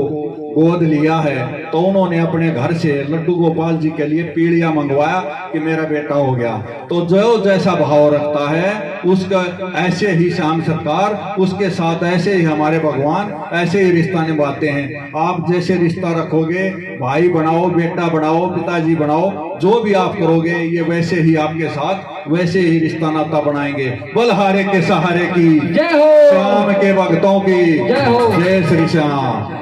गोद लिया है तो उन्होंने अपने घर से लड्डू गोपाल जी के लिए पीढ़िया मंगवाया कि मेरा बेटा हो गया। तो जो जैसा भाव रखता है उसका ऐसे ही श्याम सरकार, उसके साथ ऐसे ही हमारे भगवान ऐसे ही रिश्ता निभाते हैं। आप जैसे रिश्ता रखोगे, भाई बनाओ, बेटा बनाओ, पिताजी बनाओ, जो भी आप करोगे ये वैसे ही आपके साथ वैसे ही रिश्ता नाता बनाएंगे। बलहारे के सहारे की जय हो, श्याम के भक्तों की जय हो, जय श्री श्याम।